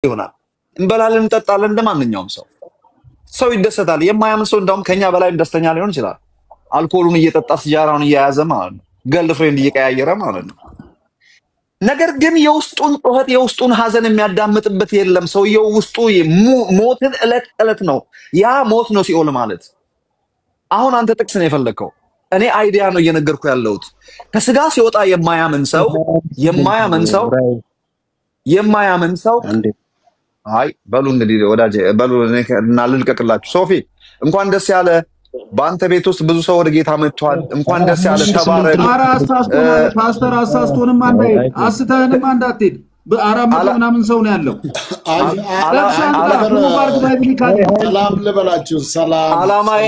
ይሆናል እንበላለን እንጠጣለን እንደማንኛውም ሰው ይደሰታል የማያምን ሰው እንደውም ከኛ በላይ ደስተኛ ሊሆን ይችላል አልኮሉን እየጠጣ ሲጃራውን እየያዘ ማለት ነው ገርል ፍሬንድ እየቀያየረ ማለት ነው ነገር ግን የውስጡን ጦህት የውስጡን ሐዘን የሚያዳምጥበት የለም ሰውየው ውስጡ ሞትን እለት ነው ያ ሞት ነው ሲኦል ማለት አሁን አንተ ጥቅስ ነው የፈለከው እኔ አይዲያ ነው እየነገርኩ ያለሁት ከስጋ ሲወጣ የማያምን ሰው አይ በሉ እንግዲህ ወዳጄ በሉ እና ልልቀቅላችሁ ሶፊ እንኳን ደስ ያለ በአንተ ቤት ውስጥ ብዙ ሰው ወደ ጌታ መጥቷል እንኳን ደስ ያለ ተባረክ ፓስተር አሳስቶንም አንዳይ አስተህንም አንዳትሄድ በአራም ምናምን ሰው ነው ያለው ሰላም ልበላችሁ ሰላም አላማዬ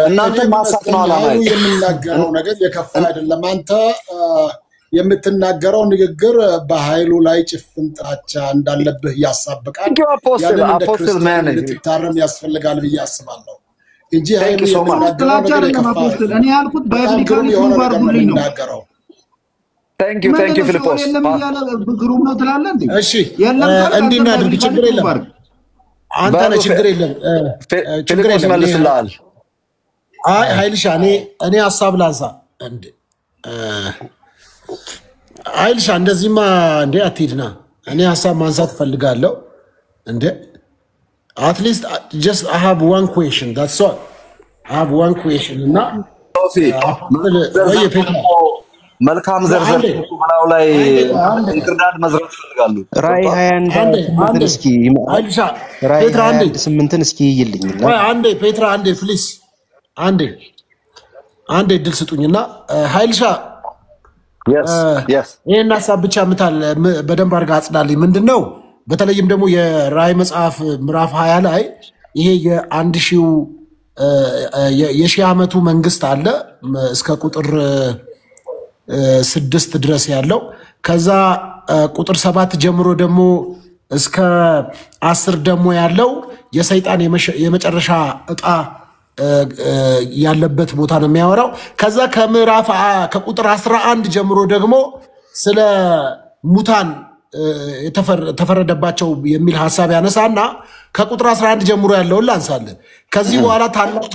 እናንተ ማሳት ነው አላማዬ የምናገረው ነገር የከፋ አይደለም አንተ የምትናገረው ንግግር በኃይሉ ላይ ጭፍን ጥላቻ እንዳለብህ ያሳብቃል አፖስትል ማን እንድትታረም ያስፈልጋል ብዬ አስባለሁ እንጂ ኃይሉ ጥላቻ አይደለም አፖስትል እኔ ያልኩት ባይብሊካሊ ባርጉልኝ ነው Thank you ፊልጶስ ግሩም ነው ትላለህ እንዴ እሺ እንዲህ እናድርግ ችግር የለም አንተ ነህ ችግር የለም ፊልጶስ መልስልሃል አይ ኃይልሻ እኔ ሐሳብ ላንሳ እንዴ ኃይልሻ እንደዚህማ እንዴ አትሂድና እኔ ሐሳብ ማንሳት ፈልጋለሁ እንዴ at least just I have one question that's all I have one question እና መልካም ዘርዘር በላው ላይ እንቅርዳድ መዝራት ይፈልጋሉ ራይ 21 እስኪ ኃይልሻ ፔትራ 8 እስኪ ይልኝና አንዴ ፔትራ አንዴ ፕሊዝ አንዴ ድል ስጡኝና ኃይልሻ yes ይሄን ሐሳብ ብቻ ምታል በደንብ አርጋ አጽዳልኝ ምንድነው በተለይም ደግሞ የራይ መጽሐፍ ምዕራፍ 20 ላይ ይሄ የሺህ ዓመቱ መንግስት አለ እስከ ቁጥር 6 ድረስ ያለው ከዛ ቁጥር 7 ጀምሮ ደግሞ እስከ 10 ደግሞ ያለው የሰይጣን የመጨረሻ ዕጣ ያለበት ቦታ ነው የሚያወራው ከዛ ከምዕራፍ ከቁጥር 11 ጀምሮ ደግሞ ስለ ሙታን ተፈረደባቸው የሚል ሐሳብ ያነሳና ከቁጥር 11 ጀምሮ ያለውን ላንሳለን ከዚህ በኋላ ታላቅ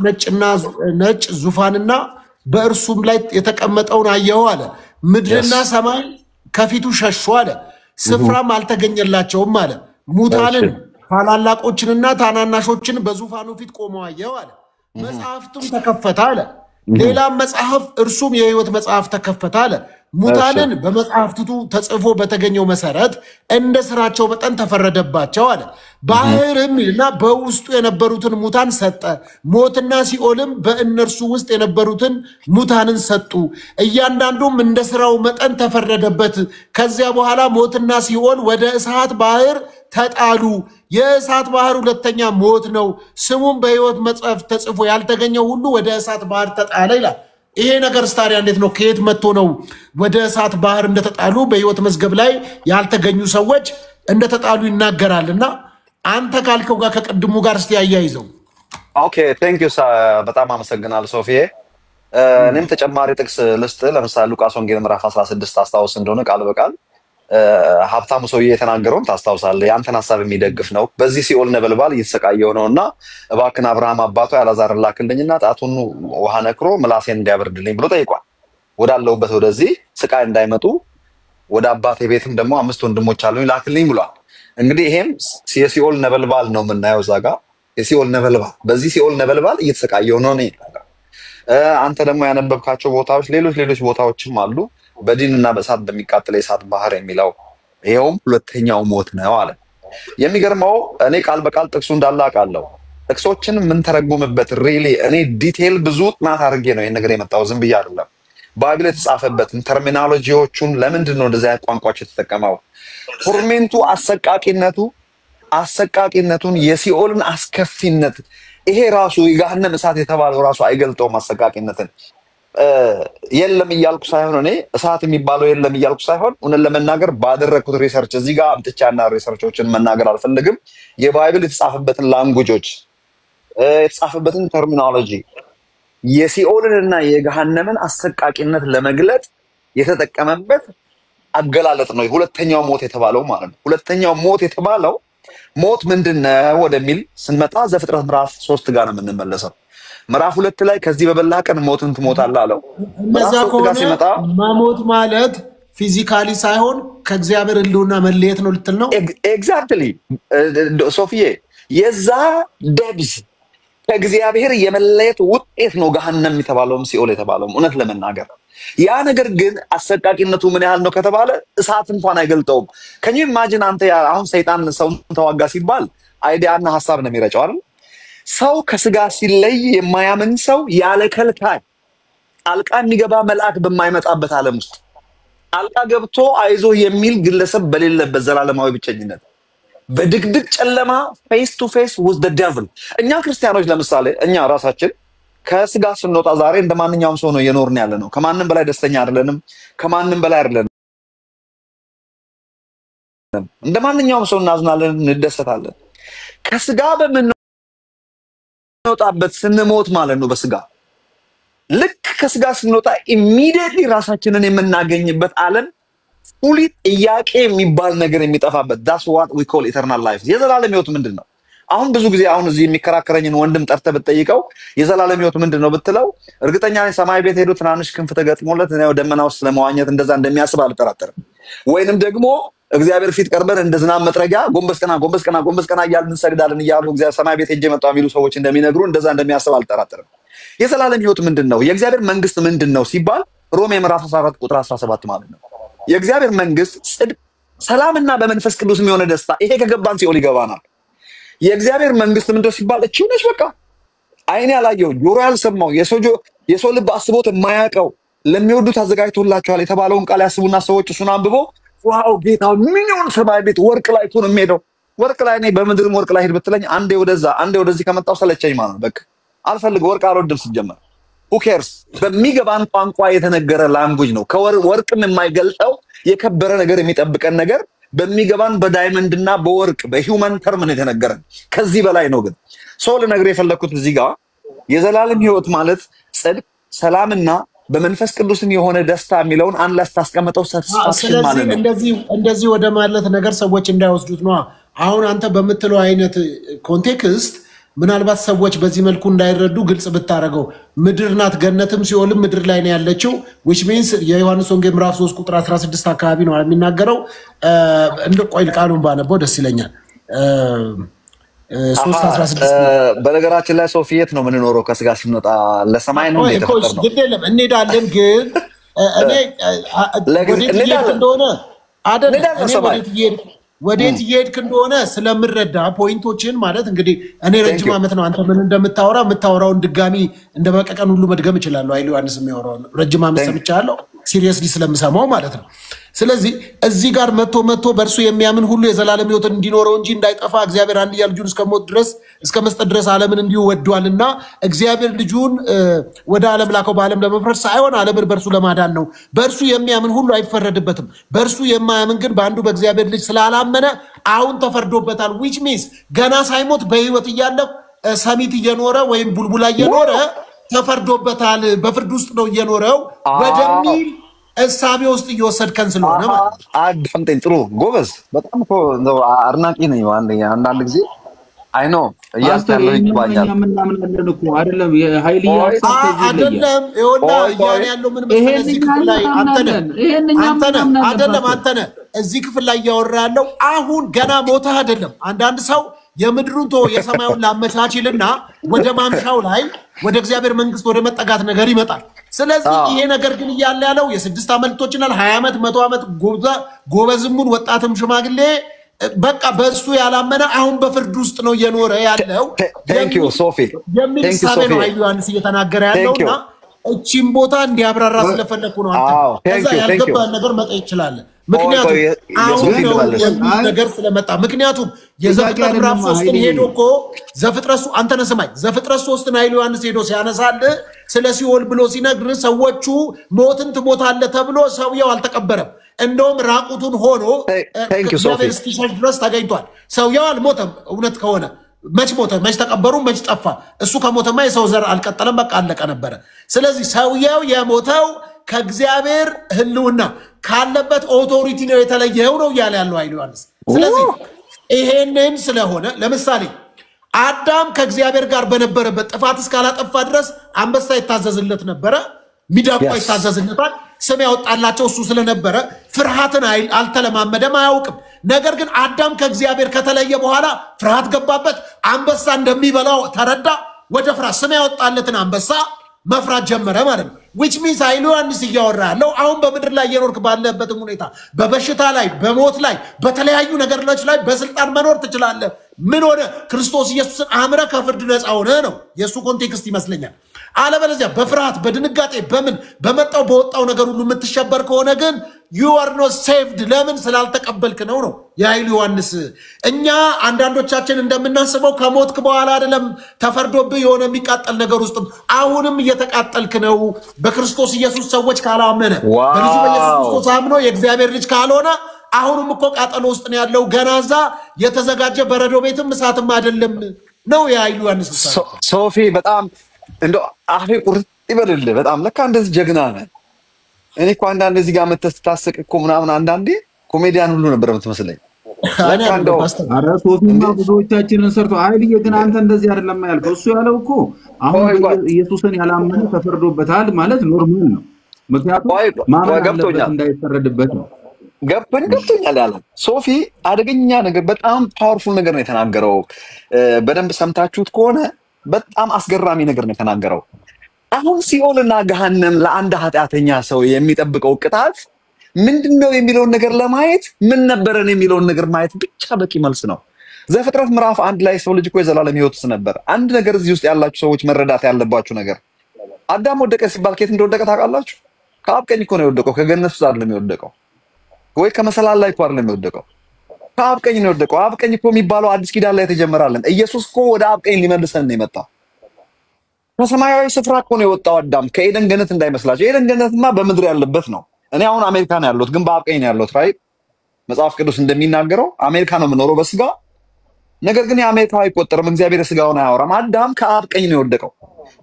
ነጭ ዙፋንና በእርሱም ላይ የተቀመጠውን አየሁ አለ ምድርና ሰማይ ከፊቱ ሸሹ አለ ስፍራም አልተገኘላቸውም አለ ሙታንን ታላላቆችንና ታናናሾችን በዙፋኑ ፊት ቆመው አየሁ አለ መጽሐፍቱም ተከፈተ አለ ሌላም መጽሐፍ እርሱም የሕይወት መጽሐፍ ተከፈተ አለ ሙታንን በመጽሐፍቱ ተጽፎ በተገኘው መሰረት እንደ ስራቸው መጠን ተፈረደባቸው አለ ባህርምና በውስጡ የነበሩትን ሙታን ሰጠ ሞትና ሲኦልም በእነርሱ ውስጥ የነበሩትን ሙታንን ሰጡ እያንዳንዱም እንደ ስራው መጠን ተፈረደበት ከዚያ በኋላ ሞትና ሲኦል ወደ እሳት ባህር ተጣሉ የእሳት ባህር ሁለተኛ ሞት ነው ስሙም በሕይወት መጽሐፍ ተጽፎ ያልተገኘው ሁሉ ወደ እሳት ባህር ተጣለ ይላል ይሄ ነገር ስታሪያ እንዴት ነው ከየት መጥቶ ነው ወደ እሳት ባህር እንደተጣሉ በሕይወት መዝገብ ላይ ያልተገኙ ሰዎች እንደተጣሉ ይናገራልና አንተ ካልከው ጋር ከቀድሙ ጋር እስቲ ያያይዘው ኦኬ ቴንክ ዩ በጣም አመሰግናለሁ ሶፊዬ እኔም ተጨማሪ ጥቅስ ልስጥ ለምሳሌ ሉቃስ ወንጌል ምዕራፍ 16 አስተዋውስ እንደሆነ ቃል በቃል ሀብታሙ ሰውዬ የተናገረውን ታስታውሳለህ ያንተን ሐሳብ የሚደግፍ ነው በዚህ ሲኦል ነበልባል እየተሰቃየው ነውና እባክን አብርሃም አባቱ ያላዛር ላክልኝና ጣቱን ውሃ ነክሮ ምላሴን እንዲያበርድልኝ ብሎ ጠይቋል ወዳለውበት ወደዚህ ስቃይ እንዳይመጡ ወደ አባቴ ቤትም ደግሞ 5 ወንድሞች አሉኝ ላክልኝ ብሏል እንግዲህ ይሄም የሲኦል ነበልባል ነው የምናየው ዛጋ የሲኦል ነበልባል በዚህ ሲኦል ነበልባል እየተሰቃየው ነው አንተ ደግሞ ያነበብካቸው ቦታዎች ሌሎች ቦታዎችም አሉ በዲንና በእሳት በሚቃጠል የእሳት ባህር የሚለው ይሄውም ሁለተኛው ሞት ነው አለ የሚገርመው እኔ ቃል በቃል ጥቅሱ እንዳለ አውቃለሁ ጥቅሶችን ምን ተረጉምበት ሪሊ እኔ ዲቴል ብዙ ጥናት አድርጌ ነው ይሄን ነገር የመጣው ዝም ብዬ አይደለም ባይብል የተጻፈበትን ተርሚኖሎጂዎቹን ለምንድን ነው እንደዛ ቋንቋዎች የተጠቀመው ቶርሜንቱ አሰቃቂነቱን የሲኦልን አስከፊነት ይሄ ራሱ የገሃነም እሳት የተባለው ራሱ አይገልጠውም አሰቃቂነትን የለም እያልኩ ሳይሆን እኔ እሳት የሚባለው የለም እያልኩ ሳይሆን እነን ለመናገር ባደረኩት ሪሰርች እዚህ ጋር አምጥቻና ሪሰርቾችን መናገር አልፈልግም የባይብል የተጻፈበትን ላንጉጆች የተጻፈበትን ተርሚኖሎጂ የሲኦልንና የገሃነምን አሰቃቂነት ለመግለጥ የተጠቀመበት አገላለጥ ነው ሁለተኛው ሞት የተባለው ማለት ነው። ሁለተኛው ሞት የተባለው ሞት ምንድነው ወደሚል ስንመጣ ዘፍጥረት ምዕራፍ 3 ጋር ነው የምንመለሰው። ምዕራፍ 2 ላይ ከዚህ በበላ ቀን ሞትን ትሞታለህ አለው። እነዛ ከሆነ መሞት ማለት ፊዚካሊ ሳይሆን ከእግዚአብሔር ህልውና መለየት ነው ልትል ነው? ኤግዛክትሊ ሶፊዬ፣ የዛ ደብዝ ከእግዚአብሔር የመለየት ውጤት ነው ገሃነም የተባለውም ሲኦል የተባለውም እውነት ለመናገር። ያ ነገር ግን አሰቃቂነቱ ምን ያህል ነው ከተባለ እሳት እንኳን አይገልጠውም። ከኝ ኢማጂን አንተ አሁን ሰይጣን ሰውን ተዋጋ ሲባል አይዲያና ሐሳብ ነው የሚረጨው አይደል? ሰው ከስጋ ሲለይ የማያምን ሰው ያለ ከልካይ ጣልቃ የሚገባ መልአክ በማይመጣበት ዓለም ውስጥ ጣልቃ ገብቶ አይዞ የሚል ግለሰብ በሌለበት ዘላለማዊ ብቸኝነት በድቅድቅ ጨለማ ፌስ ቱ ፌስ with the devil። እኛ ክርስቲያኖች ለምሳሌ እኛ ራሳችን ከስጋ ስንወጣ ዛሬ እንደማንኛውም ሰው ነው እየኖርን ያለ ነው። ከማንንም በላይ ደስተኛ አይደለንም። ከማንንም በላይ አይደለንም። እንደማንኛውም ሰው እናዝናለን፣ እንደሰታለን። ከስጋ በምንወጣበት ስንሞት ማለት ነው በስጋ ልክ ከስጋ ስንወጣ ኢሚዲየትሊ ራሳችንን የምናገኝበት ዓለም ፉሊ ጥያቄ የሚባል ነገር የሚጠፋበት that's what we call eternal life። የዘላለም ህይወት ምንድነው? አሁን ብዙ ጊዜ አሁን እዚህ የሚከራከረኝን ወንድም ጠርተህ ብትጠይቀው የዘላለም ህይወት ምንድነው ብትለው እርግጠኛ ነኝ ሰማይ ቤት ሄዶ ትናንሽ ክንፍ ተገጥሞለት ነው ደመና ውስጥ ለመዋኘት እንደዛ እንደሚያስብ አልጠራጠርም። ወይንም ደግሞ እግዚአብሔር ፊት ቀርበን እንደ ዝናብ መጥረጊያ ጎንበስ ቀና እያልን እንሰግዳለን እያሉ እግዚአብሔር ሰማይ ቤት ሄጄ መጣሁ የሚሉ ሰዎች እንደሚነግሩ እንደዛ እንደሚያስብ አልጠራጠርም። የዘላለም ህይወት ምንድነው? የእግዚአብሔር መንግስት ምንድነው ሲባል ሮሜ ምዕራፍ 14 ቁጥር 17 ማለት ነው። የእግዚአብሔር መንግስት ጽድቅ፣ ሰላምና በመንፈስ ቅዱስም የሆነ ደስታ። ይሄ ከገባን ሲኦል ይገባናል። የእግዚአብሔር መንግስት ምንድነው ሲባል እቺው ነች በቃ። አይኔ ያላየው ጆሮ ያልሰማው የሰው ልብ አስቦት የማያውቀው ለሚወዱት አዘጋጅቶላቸዋል የተባለውን ቃል ያስቡና ሰዎች እሱን አንብቦ ዋው ጌታ ሚሊዮን ሰማይ ቤት ወርቅ ላይ ነው የሚሄደው። ወርቅ ላይ እኔ በምድርም ወርቅ ላይ ሄድ ብትለኝ አንዴ ወደዛ አንዴ ወደዚህ ከመጣው ሰለቸኝ ማለት ነው። በቃ አልፈልግ ወርቅ አልወድም ሲጀመር who cares በሚገባን ቋንቋ የተነገረ ላንጉጅ ነው። ከወርቅም የማይገልጠው የከበረ ነገር የሚጠብቀን ነገር በሚገባን በዳይመንድና በወርቅ በሂውመን ተርም ነው የተነገረን። ከዚህ በላይ ነው ግን ሰው ልነግር የፈለኩት እዚህ ጋር የዘላለም ህይወት ማለት ጽድቅ፣ ሰላምና በመንፈስ ቅዱስም የሆነ ደስታ የሚለውን አንላስ ታስቀምጠው ሳትስፋክሽን ማለት ነው። እንደዚህ ወደ ማለት ነገር ሰዎች እንዳይወስዱት ነው። አሁን አንተ በምትለው አይነት ኮንቴክስት ምናልባት ሰዎች በዚህ መልኩ እንዳይረዱ ግልጽ ብታረገው ምድር ናት ገነትም ሲኦልም ምድር ላይ ነው ያለችው which means የዮሐንስ ወንጌል ምዕራፍ 3 ቁጥር 16 አካባቢ ነው የሚናገረው። እንደ ቆይል ቃሉን ባነበው ደስ ይለኛል። 3:16 በነገራችን ላይ ሶፊየት ነው የምንኖረው ከስጋ ስንወጣ ለሰማይ ነው የተፈጠረው። ግዴለም እንሄዳለን ግን እኔ ወዴት እንደሆነ አይደለም ወዴት እየሄድክ እንደሆነ ስለምረዳ ፖይንቶችን ማለት እንግዲህ እኔ ረጅም ዓመት ነው አንተ ምን እንደምታወራ የምታወራውን ድጋሚ እንደማቀቀን ሁሉ መድገም እችላለሁ። አይሉ ዮሐንስ የሚያወራው ረጅም ዓመት ሰምቻለሁ ሲሪየስሊ ስለምሰማው ማለት ነው። ስለዚህ እዚህ ጋር መጥቶ በእርሱ የሚያምን ሁሉ የዘላለም ህይወት እንዲኖረው እንጂ እንዳይጠፋ እግዚአብሔር አንድያ ልጁን እስከ መስጠት ድረስ ዓለምን እንዲሁ ወዷልና እግዚአብሔር ልጁን ወደ ዓለም ላከው በዓለም ለመፍረድ ሳይሆን ዓለምን በእርሱ ለማዳን ነው። በእርሱ የሚያምን ሁሉ አይፈረድበትም። በእርሱ የማያምን ግን በአንዱ በእግዚአብሔር ልጅ ስላላመነ አሁን ተፈርዶበታል። which means ገና ሳይሞት በህይወት እያለ ሰሚት እየኖረ ወይም ቡልቡላ እየኖረ ተፈርዶበታል። በፍርድ ውስጥ ነው እየኖረው ወደሚል እሳቤ ውስጥ እየወሰድከን ስለሆነ ማለት ነው። አድፈንተኝ ጥሩ ጎበዝ፣ በጣም እኮ አድናቂ ነኝ። አንዳንድ ጊዜ አይ ኖ ያስተላልፍ ይባኛል አይደለም የኃይል አይደለም ይወላ ያን ያለው ምን መሰለህ እዚህ ክፍል ላይ አንተነ እዚህ ክፍል ላይ ያወራለው አሁን ገና ሞታ አይደለም። አንዳንድ ሰው የምድሩን የሰማዩን ላመቻችልና ወደ ማምሻው ላይ ወደ እግዚአብሔር መንግስት ወደ መጠጋት ነገር ይመጣል። ስለዚህ ይሄ ነገር ግን እያለ ያለው የ6 ዓመቶችና 20 ዓመት 100 ዓመት ጎበዝሙን ወጣትም ሽማግሌ በቃ በእሱ ያላመነ አሁን በፍርድ ውስጥ ነው እየኖረ ያለው። Thank you Sophie የሚል ሳቤ ነው አይሉ ዮሐንስ እየተናገረ ያለውና እቺን ቦታ እንዲያብራራ ስለፈለኩ ነው። አንተ ከዛ ያልገባን ነገር መጣ ይችላል። ምክንያቱም አሁን ነገር ስለመጣ ምክንያቱም የዘፍጥረት ምዕራፍ 3 ሄዶ እኮ ዘፍጥረት አንተ ነህ ሰማይ ዘፍጥረት 3 አይሉ ዮሐንስ ሄዶ ሲያነሳል ስለ ሲኦል ብሎ ሲነግር ሰዎቹ ሞትን ትሞታለህ ተብሎ ሰውየው አልተቀበረም። እንደውም ራቁቱን ሆኖ እስኪሸሽ ድረስ ተገኝቷል። ሰውየው አልሞተም። እውነት ከሆነ መች ሞተ? መች ተቀበሩ? መች ጠፋ? እሱ ከሞተማ የሰው ዘር አልቀጠለም፣ በቃ አለቀ ነበረ። ስለዚህ ሰውየው የሞተው ከእግዚአብሔር ህልውና ካለበት ኦቶሪቲ ነው የተለየው ነው እያለ ያለው ኃይሉ ዮሐንስ። ስለዚህ ይሄንን ስለሆነ ለምሳሌ አዳም ከእግዚአብሔር ጋር በነበረበት ጥፋት እስካላጠፋ ድረስ አንበሳ ይታዘዝለት ነበረ፣ ሚዳቋ ይታዘዝለታል። ስም ያወጣላቸው እሱ ስለነበረ ፍርሃትን አልተለማመደም፣ አያውቅም። ነገር ግን አዳም ከእግዚአብሔር ከተለየ በኋላ ፍርሃት ገባበት። አንበሳ እንደሚበላው ተረዳ። ወደ ፍርሃት ስም ያወጣለትን አንበሳ መፍራት ጀመረ ማለት ነው። which means ኃይሉ ዮሐንስ እያወራ ያለው አሁን በምድር ላይ የኖርክ ባለበትም ሁኔታ በበሽታ ላይ በሞት ላይ በተለያዩ ነገሮች ላይ በስልጣን መኖር ትችላለህ። ምን ሆነ? ክርስቶስ ኢየሱስን አምረ ከፍርድ ነፃ ሆነ ነው የሱ ኮንቴክስት ይመስለኛል። አለበለዚያ በፍርሃት በድንጋጤ በምን በመጣው በወጣው ነገር ሁሉ የምትሸበር ከሆነ ግን you are not saved። ለምን? ስላልተቀበልክ ነው የኃይሉ ዮሐንስ። እኛ አንዳንዶቻችን እንደምናስበው ከሞትክ በኋላ አይደለም ተፈርዶብህ የሆነ የሚቃጠል ነገር ውስጥ አሁንም እየተቃጠልክ ነው። በክርስቶስ ኢየሱስ ሰዎች ካላመነ በልጁ በኢየሱስ ክርስቶስ አምኖ የእግዚአብሔር ልጅ ካልሆነ አሁንም እኮ ቃጠሎ ውስጥ ነው ያለው። ገናዛ የተዘጋጀ በረዶ ቤትም እሳትም አይደለም ነው የኃይሉ ዮሐንስ። ሶፊ በጣም እንደው አፌ ቁርጥ ይበልልህ። በጣም ለካ እንደዚህ ጀግና ነህ። እኔ እኮ አንዳንዴ እዚህ ጋር መተስታስቅ እኮ ምናምን አንዳንዴ ኮሜዲያን ሁሉ ነበር የምትመስለኝ። ለካ እንደው አረ ሶፊማ ብዙዎቻችንን ሰርቶ ኃይልዬ ግን አንተ እንደዚህ አይደለም ያልከው። እሱ ያለው እኮ አሁን ኢየሱስን ያላመነ ተፈርዶበታል ማለት ኖርማል ነው። ምክንያቱም ማመን አለበት እንዳይፈረድበት ነው። ገብቶኛል ያለው ሶፊ አደገኛ ነገር፣ በጣም ፓወርፉል ነገር ነው የተናገረው። በደንብ ሰምታችሁት ከሆነ በጣም አስገራሚ ነገር ነው የተናገረው። አሁን ሲኦልና ገሃነም ለአንድ ኃጢአተኛ ሰው የሚጠብቀው ቅጣት ምንድነው የሚለውን ነገር ለማየት ምን ነበረን የሚለውን ነገር ማየት ብቻ በቂ መልስ ነው። ዘፍጥረት ምዕራፍ 1 ላይ ሰው ልጅ እኮ የዘላለም ሕይወትስ ነበር። አንድ ነገር እዚህ ውስጥ ያላችሁ ሰዎች መረዳት ያለባችሁ ነገር አዳም ወደቀ ሲባል ከየት እንደወደቀ ታውቃላችሁ? ከአብ ቀኝ እኮ ነው የወደቀው። ከገነት ውስጥ አይደለም የወደቀው፣ ወይ ከመሰላል ላይ እኮ አይደለም የወደቀው። ከአብ ቀኝ ነው የወደቀው። አብ ቀኝ እኮ የሚባለው አዲስ ኪዳን ላይ ተጀመራለን። ኢየሱስ እኮ ወደ አብ ቀኝ ሊመልሰን ነው የመጣው። ከሰማያዊ ስፍራ እኮ ነው የወጣው አዳም፣ ከኤደን ገነት እንዳይመስላችሁ። ኤደን ገነትማ በምድር ያለበት ነው። እኔ አሁን አሜሪካ ነው ያለሁት፣ ግን በአብ ቀኝ ነው ያለሁት። ራይት መጽሐፍ ቅዱስ እንደሚናገረው አሜሪካ ነው የምኖረው በስጋ። ነገር ግን የአሜሪካ አይቆጠርም፣ እግዚአብሔር ስጋውን አያወራም። አዳም ከአብ ቀኝ ነው የወደቀው።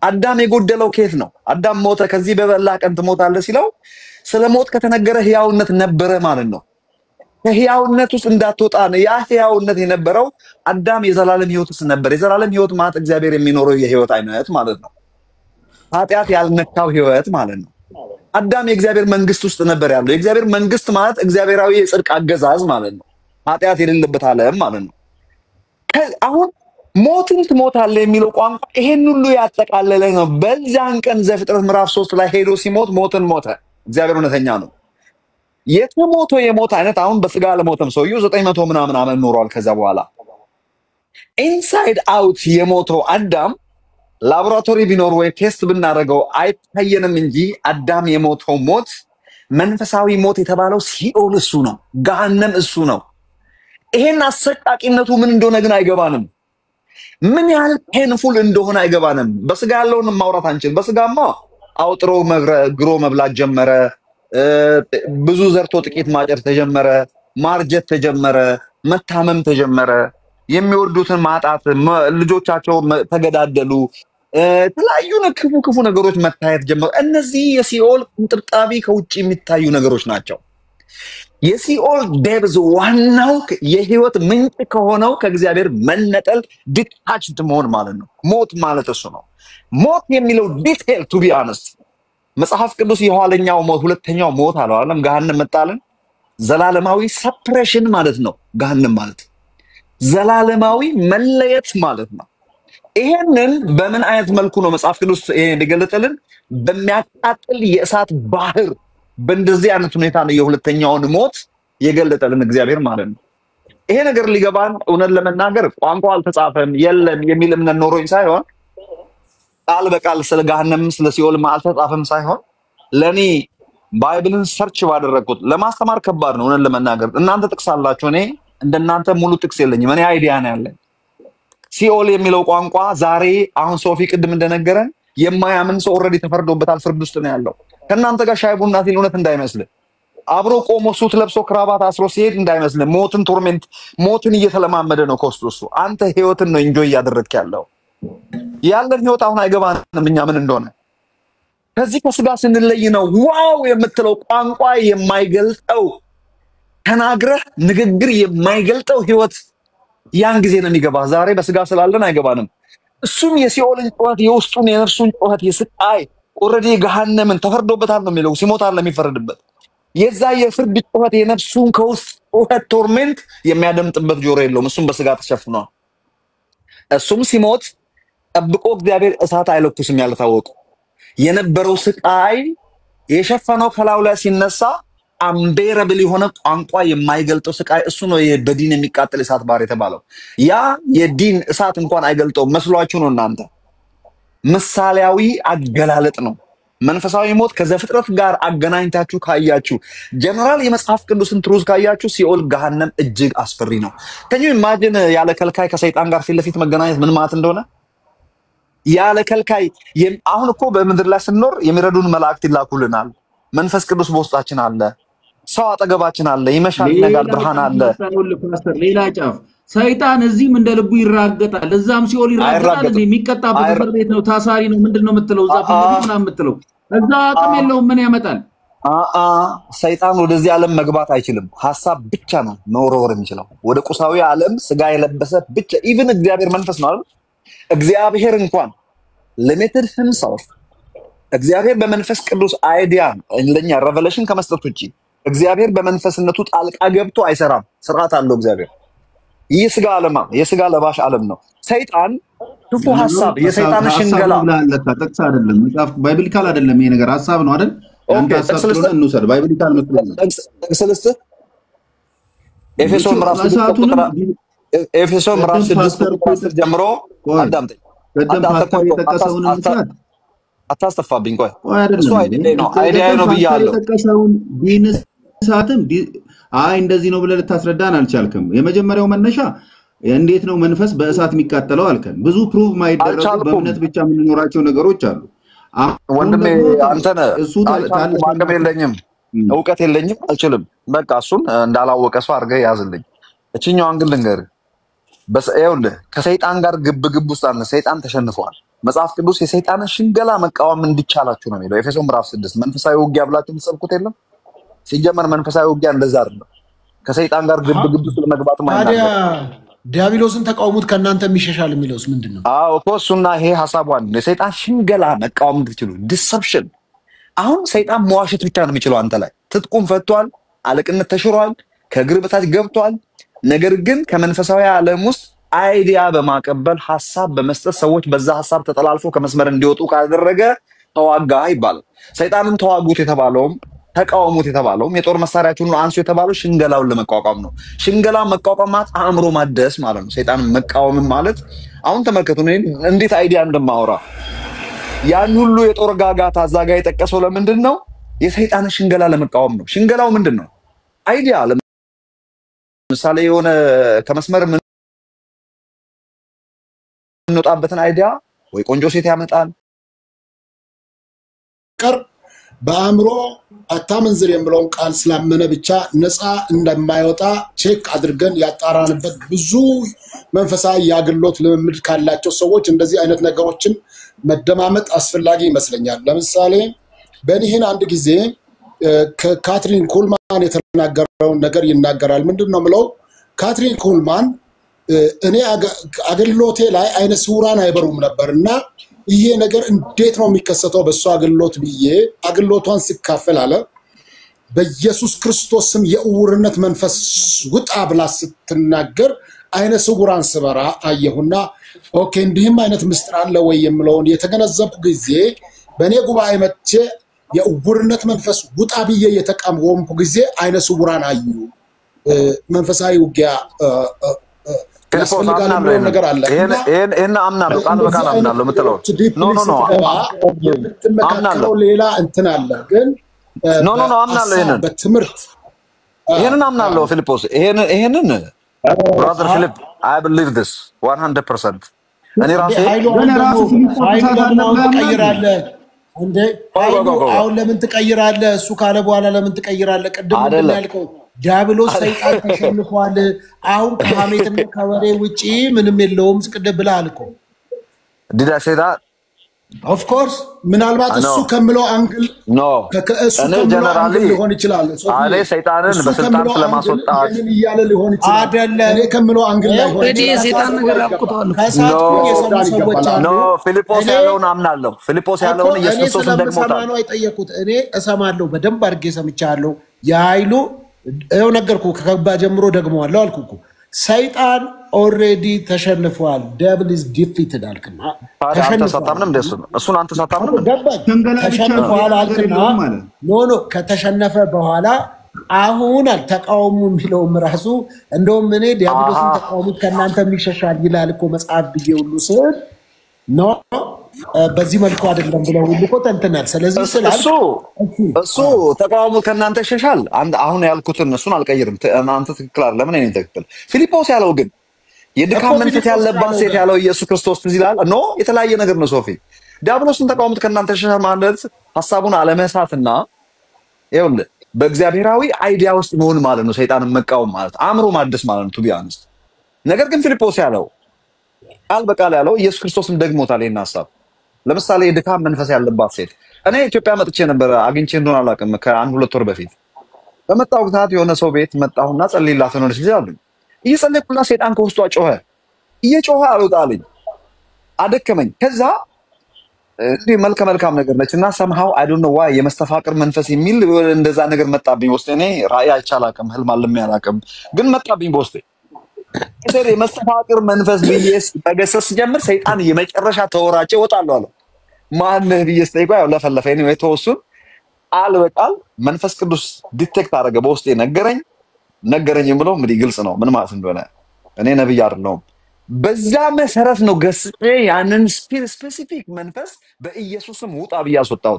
አዳም የጎደለው ከየት ነው? አዳም ሞተ፣ ከዚህ በበላ ቀን ትሞታለህ ሲለው ስለ ሞት ከተነገረ ሕያውነት ነበረ ማለት ነው። ከሕያውነት ውስጥ እንዳትወጣ ነው። ያ ሕያውነት የነበረው አዳም የዘላለም ሕይወት ውስጥ ነበር። የዘላለም ሕይወት ማለት እግዚአብሔር የሚኖረው የሕይወት አይነት ማለት ነው። ኃጢአት ያልነካው ሕይወት ማለት ነው። አዳም የእግዚአብሔር መንግስት ውስጥ ነበር ያለው። የእግዚአብሔር መንግስት ማለት እግዚአብሔራዊ የጽድቅ አገዛዝ ማለት ነው። ኃጢአት የሌለበት ዓለም ማለት ነው። አሁን ሞትን ትሞታለህ የሚለው ቋንቋ ይሄን ሁሉ ያጠቃለለ ነው። በዛን ቀን ዘፍጥረት ምዕራፍ 3 ላይ ሄዶ ሲሞት ሞትን ሞተ። እግዚአብሔር እውነተኛ ነው። የተሞተው የሞት አይነት አሁን በስጋ ለሞተም ሰውየው 900 ምናምን ዓመት ኖሯል። ከዛ በኋላ ኢንሳይድ አውት የሞተው አዳም ላቦራቶሪ ቢኖር ወይ ቴስት ብናደርገው አይታየንም እንጂ አዳም የሞተው ሞት መንፈሳዊ ሞት የተባለው ሲኦል እሱ ነው። ገሃነም እሱ ነው። ይሄን አሰቃቂነቱ ምን እንደሆነ ግን አይገባንም። ምን ያህል ፔንፉል እንደሆነ አይገባንም። በስጋ ያለውን ማውራት አንችል። በስጋማ አውጥሮ ግሮ መብላት ጀመረ። ብዙ ዘርቶ ጥቂት ማጨር ተጀመረ። ማርጀት ተጀመረ። መታመም ተጀመረ። የሚወዱትን ማጣት፣ ልጆቻቸው ተገዳደሉ። የተለያዩ ክፉ ነገሮች መታየት ጀመሩ። እነዚህ የሲኦል እንጥብጣቢ ከውጭ የሚታዩ ነገሮች ናቸው። የሲኦል ዴብዝ ዋናው የህይወት ምንጭ ከሆነው ከእግዚአብሔር መነጠል ዲታችድ መሆን ማለት ነው። ሞት ማለት እሱ ነው። ሞት የሚለው ዲቴል ቱ ቢ አነስት መጽሐፍ ቅዱስ የኋለኛው ሞት ሁለተኛው ሞት አለው አይደለም? ገሃነም መጣልን ዘላለማዊ ሰፕሬሽን ማለት ነው። ገሃነም ማለት ዘላለማዊ መለየት ማለት ነው። ይሄንን በምን አይነት መልኩ ነው መጽሐፍ ቅዱስ እንደገለጠልን? በሚያቃጥል የእሳት ባህር በእንደዚህ አይነት ሁኔታ ነው የሁለተኛውን ሞት የገለጠልን እግዚአብሔር ማለት ነው። ይሄ ነገር ሊገባን እውነት ለመናገር ቋንቋ አልተጻፈም የለም የሚል እምነት ኖሮኝ ሳይሆን ቃል በቃል ስለ ገሃነም ስለ ሲኦል አልተጻፈም ሳይሆን ለኔ ባይብልን ሰርች ባደረኩት ለማስተማር ከባድ ነው እውነት ለመናገር። እናንተ ጥቅስ አላችሁ፣ እኔ እንደናንተ ሙሉ ጥቅስ የለኝም። እኔ አይዲያ ነው ያለኝ። ሲኦል የሚለው ቋንቋ ዛሬ አሁን ሶፊ ቅድም እንደነገረን የማያምን ሰው ኦልሬዲ ተፈርዶበታል፣ ፍርድ ውስጥ ነው ያለው። ከናንተ ጋር ሻይ ቡና ሲል እውነት እንዳይመስል አብሮ ቆሞ ሱት ለብሶ ክራባት አስሮ ሲሄድ እንዳይመስል ሞትን ቶርሜንት ሞትን እየተለማመደ ነው ከውስጡ እሱ። አንተ ህይወትን ነው ኢንጆይ እያደረግክ ያለው። ያለን ህይወት አሁን አይገባንም እኛ ምን እንደሆነ። ከዚህ ከስጋ ስንለይ ነው ዋው የምትለው ቋንቋ የማይገልጠው ተናግረህ ንግግር የማይገልጠው ህይወት ያን ጊዜ ነው የሚገባ። ዛሬ በስጋ ስላለን አይገባንም። እሱም የሲኦልን ጩኸት የውስጡን የነፍሱን ጩኸት የስቃይ ኦልሬዲ ገሃነምን ተፈርዶበታል ነው የሚለው። ሲሞት አለ የሚፈረድበት የዛ የፍርድ ጩኸት የነፍሱን ከውስጥ ጩኸት ቶርሜንት የሚያደምጥበት ጆሮ የለውም። እሱም በስጋ ተሸፍኗል። እሱም ሲሞት ጠብቆ እግዚአብሔር እሳት አይለኩስም ያልታወቁ የነበረው ስቃይ የሸፈነው ከላዩ ላይ ሲነሳ አንቤረብል የሆነ ቋንቋ የማይገልጠው ስቃይ እሱ ነው በዲን የሚቃጠል እሳት ባህር የተባለው። ያ የዲን እሳት እንኳን አይገልጠው መስሏችሁ ነው እናንተ። ምሳሌያዊ አገላለጥ ነው። መንፈሳዊ ሞት ከዘፍጥረት ጋር አገናኝታችሁ ካያችሁ ጀነራል የመጽሐፍ ቅዱስን ትሩዝ ካያችሁ ሲኦል ገሃነም እጅግ አስፈሪ ነው። ከኙ ኢማጂን ያለ ከልካይ ከሰይጣን ጋር ፊት ለፊት መገናኘት ምን ማለት እንደሆነ ያለ ከልካይ አሁን እኮ በምድር ላይ ስንኖር የሚረዱን መላእክት ይላኩልናል። መንፈስ ቅዱስ በውስጣችን አለ። ሰው አጠገባችን አለ። ይመሻል ይነጋል ብርሃን አለ። ሌላ ጫፍ ሰይጣን እዚህም እንደ ልቡ ይራገጣል፣ እዛም ሲኦል ይራገጣል። የሚቀጣበት ፍርድ ቤት ነው፣ ታሳሪ ነው። ምንድነው የምትለው? እዛ ፍርድ ነው የምትለው። እዛ አቅም የለውም። ምን ያመጣል? ሰይጣን ወደዚህ ዓለም መግባት አይችልም። ሐሳብ ብቻ ነው መወርወር የሚችለው ወደ ቁሳዊ ዓለም ስጋ የለበሰ ብቻ። ኢቭን እግዚአብሔር መንፈስ ነው አይደል? እግዚአብሔር እንኳን ሊሚትድ himself እግዚአብሔር በመንፈስ ቅዱስ አይዲያ ለኛ ሬቨሌሽን ከመስጠት ውጪ እግዚአብሔር በመንፈስነቱ ጣልቃ ገብቶ አይሰራም። ስርዓት አለው እግዚአብሔር። ይህ ስጋ ዓለም የስጋ ለባሽ ዓለም ነው። ሰይጣን ክፉ ሐሳብ የሰይጣን ሽንገላ ተጠቅስ አይደለም። መጽሐፍ ባይብሊካል አይደለም። ይሄ ነገር ሐሳብ ነው አይደል? አንተ ሐሳብ ስለሆነ እንውሰድ። ባይብሊካል መስሎኝ ጥቅስ ኤፌሶን ምዕራፍ 6 ቁጥር ጀምሮ አዳምጠኝ። አታስተፋብኝ። ቆይ እሱ አይዲያ ነው ብያለሁ። የተጠቀሰውን ቢንሳትም እንደዚህ ነው ብለህ ልታስረዳን አልቻልክም። የመጀመሪያው መነሻ እንዴት ነው መንፈስ በእሳት የሚቃጠለው አልከን። ብዙ ፕሩቭ ማይደረጉ በእምነት ብቻ የምንኖራቸው ነገሮች አሉ። ወንድሜ አንተ አቅም የለኝም፣ እውቀት የለኝም፣ አልችልም። በቃ እሱን እንዳላወቀ ሰው አድርገህ ያዝልኝ። እችኛዋን ግን ልንገርህ በሰይውልህ ከሰይጣን ጋር ግብ ውስጥ አለ። ሰይጣን ተሸንፏል። መጽሐፍ ቅዱስ የሰይጣንን ሽንገላ መቃወም እንዲቻላችሁ ነው የሚለው። ኤፌሶን ምዕራፍ 6 መንፈሳዊ ውጊያ ብላችሁ የምትሰብኩት የለም። ሲጀመር መንፈሳዊ ውጊያ እንደዛ አይደለም። ከሰይጣን ጋር ግብ ውስጥ ለመግባት ማለት ነው። ዲያብሎስን ተቃውሙት ከእናንተ የሚሸሻል የሚለውስ ምንድነው? እኮ እሱና ይሄ ሐሳቡ አንድ ነው። የሰይጣን ሽንገላ መቃወም እንድትችሉ ዲሰፕሽን። አሁን ሰይጣን መዋሸት ብቻ ነው የሚችለው አንተ ላይ። ትጥቁም ፈቷል፣ አለቅነት ተሽሯል፣ ከእግር በታች ገብቷል። ነገር ግን ከመንፈሳዊ ዓለም ውስጥ አይዲያ በማቀበል ሐሳብ በመስጠት ሰዎች በዛ ሐሳብ ተጠላልፎ ከመስመር እንዲወጡ ካደረገ ተዋጋ ይባላል። ሰይጣንን ተዋጉት የተባለውም ተቃውሙት የተባለውም የጦር መሳሪያችሁን አንሱ የተባለው ሽንገላውን ለመቋቋም ነው። ሽንገላ መቋቋም ማለት አእምሮ ማደስ ማለት ነው። ሰይጣንን መቃወም ማለት አሁን ተመልከቱ እንዴት አይዲያ እንደማወራ። ያን ሁሉ የጦር ጋጋታ እዛ ጋር የጠቀሰው ለምንድን ነው? የሰይጣንን ሽንገላ ለመቃወም ነው። ሽንገላው ምንድን ነው? አይዲያ ለምሳሌ የሆነ ከመስመር እንወጣበትን አይዲያ ወይ ቆንጆ ሴት ያመጣል። በአእምሮ አታመንዝር የሚለውን ቃል ስላመነ ብቻ ነፃ እንደማይወጣ ቼክ አድርገን ያጣራንበት ብዙ መንፈሳዊ የአገልግሎት ልምምድ ካላቸው ሰዎች እንደዚህ አይነት ነገሮችን መደማመጥ አስፈላጊ ይመስለኛል። ለምሳሌ በኒህን አንድ ጊዜ ከካትሪን ኩልማን የተናገረውን ነገር ይናገራል። ምንድነው ምለው? ካትሪን ኩልማን እኔ አገልግሎቴ ላይ አይነ ስውራን አይበሩም ነበርና ይሄ ነገር እንዴት ነው የሚከሰተው በሷ አገልግሎት ብዬ አገልግሎቷን ሲካፈል አለ በኢየሱስ ክርስቶስ ስም የእውርነት መንፈስ ውጣ ብላ ስትናገር አይነ ስውራን ስበራ አየሁና ኦኬ እንዲህም አይነት ምስጢር አለ ወይ የሚለውን የተገነዘብኩ ጊዜ በእኔ ጉባኤ መጥቼ የእውርነት መንፈስ ውጣ ብዬ የተቃወምኩ ጊዜ አይነ ስውራን አዩ። መንፈሳዊ ውጊያ ነገር አለ። ይሄን አምናለሁ፣ ቃል በቃል አምናለሁ የምትለው አምናለሁ። ሌላ እንትን አለ ግን አምናለሁ። በትምህርት ይሄንን አምናለሁ። ፊሊጶስ ይሄንን ብራዘር ፊሊፕ I believe this 100%። እኔ ራሴ ትቀይራለህ እንዴ? አሁን ለምን ትቀይራለህ? እሱ ካለ በኋላ ለምን ትቀይራለህ? ቅድም ምንድን ያልከው? ዲያብሎስ ሰይጣን ተሸንፏል። አሁን ከሐሜትና ከወሬ ውጪ ምንም የለውም ቅድም ብለሃል እኮ። Did I say that? ኦፍ ኮርስ ምናልባት እሱ ከምለው አንግል ኖ ከእሱ ከምለው አንግል ሊሆን ይችላል እኔ ሰይጣንን በስልጣን ስለማስወጣት እያለ ሊሆን ይችላል አይደለ እኔ ከምለው አንግል ላይ ሆነ እንግዲህ ሰይጣን ነገር አብቁቷል ኖ ፊልጶስ ያለውን አምናለሁ ፊልጶስ ያለውን ኢየሱስ ክርስቶስን ደግሞታል ነው አይጠየቁት እኔ እሰማለሁ በደንብ አድርጌ ሰምቻለሁ የኃይሉ እው ነገርኩ ከገባ ጀምሮ ደግሞዋለሁ አልኩኩ ሰይጣን ኦሬዲ ተሸንፏል devil is defeated አልከና ተሸንፏል እንደሱ እሱን አንተ ሳታምንም ተሸንፏል አልከና ኖ ከተሸነፈ በኋላ አሁን አልተቃውሙ የሚለው ራሱ እንደውም እኔ ዲያብሎስን ተቃውሙት ከናንተ የሚሸሻል ይላል እኮ መጽሐፍ ብዬ ሁሉ ስል ኖ በዚህ መልኩ አይደለም ብለው ሁሉ እኮ ተንተናል ስለዚህ እሱ ተቃውሞ ከናንተ ይሸሻል አሁን ያልኩትን እሱን አልቀይርም እናንተ ትክክል አይደለም እኔ ትክክል ፊልጶስ ያለው ግን የድካም መንፈስ ያለባት ሴት ያለው ኢየሱስ ክርስቶስ ይላል ኖ የተለያየ ነገር ነው ሶፊ ዲያብሎስን ተቃውሞት ከናንተ ይሸሻል ማለት ሐሳቡን አለመሳትና ይኸውልህ በእግዚአብሔራዊ አይዲያ ውስጥ መሆን ማለት ነው ሰይጣንን መቃወም ማለት አእምሮ ማደስ ማለት ነው ቱ ቢያንስ ነገር ግን ፊልጶስ ያለው ቃል በቃል ያለው ኢየሱስ ክርስቶስን ደግሞታል ይሄን ሐሳብ ለምሳሌ የድካም መንፈስ ያለባት ሴት እኔ ኢትዮጵያ መጥቼ ነበር አግኝቼ እንደሆነ አላውቅም ከአንድ ሁለት ወር በፊት በመጣው ግታት የሆነ ሰው ቤት መጣሁና ጸልይላት ነው ልጅ አሉኝ እየጸለይኩና ሰይጣን ከውስጧ ጮኸ እየጮኸ አልወጣልኝ አደከመኝ ከዛ እንዴ መልካም ነገር ነችና somehow I don't know why የመስተፋቅር መንፈስ የሚል እንደዛ ነገር መጣብኝ ወስጤ እኔ ራእይ አይቻላቅም ህልም አለም ያላቅም ግን መጣብኝ ወስጤ እሰሪ መስተፋቅር መንፈስ ቢየስ ተገሰስ ጀምር ሰይጣን የመጨረሻ ተወራጨ ወጣለው አለ ማን ቢየስ ጠይቆ ያው ለፈለፈኝ ነው የተወሱን አልበቃል መንፈስ ቅዱስ ዲቴክት አደረገ በውስጤ ነገረኝ ብሎ እንግዲህ ግልጽ ነው ምን ማለት እንደሆነ እኔ ነብይ አይደለሁም በዛ መሰረት ነው ገስጤ ያንን ስፔሲፊክ መንፈስ በኢየሱስም ውጣ በያስወጣው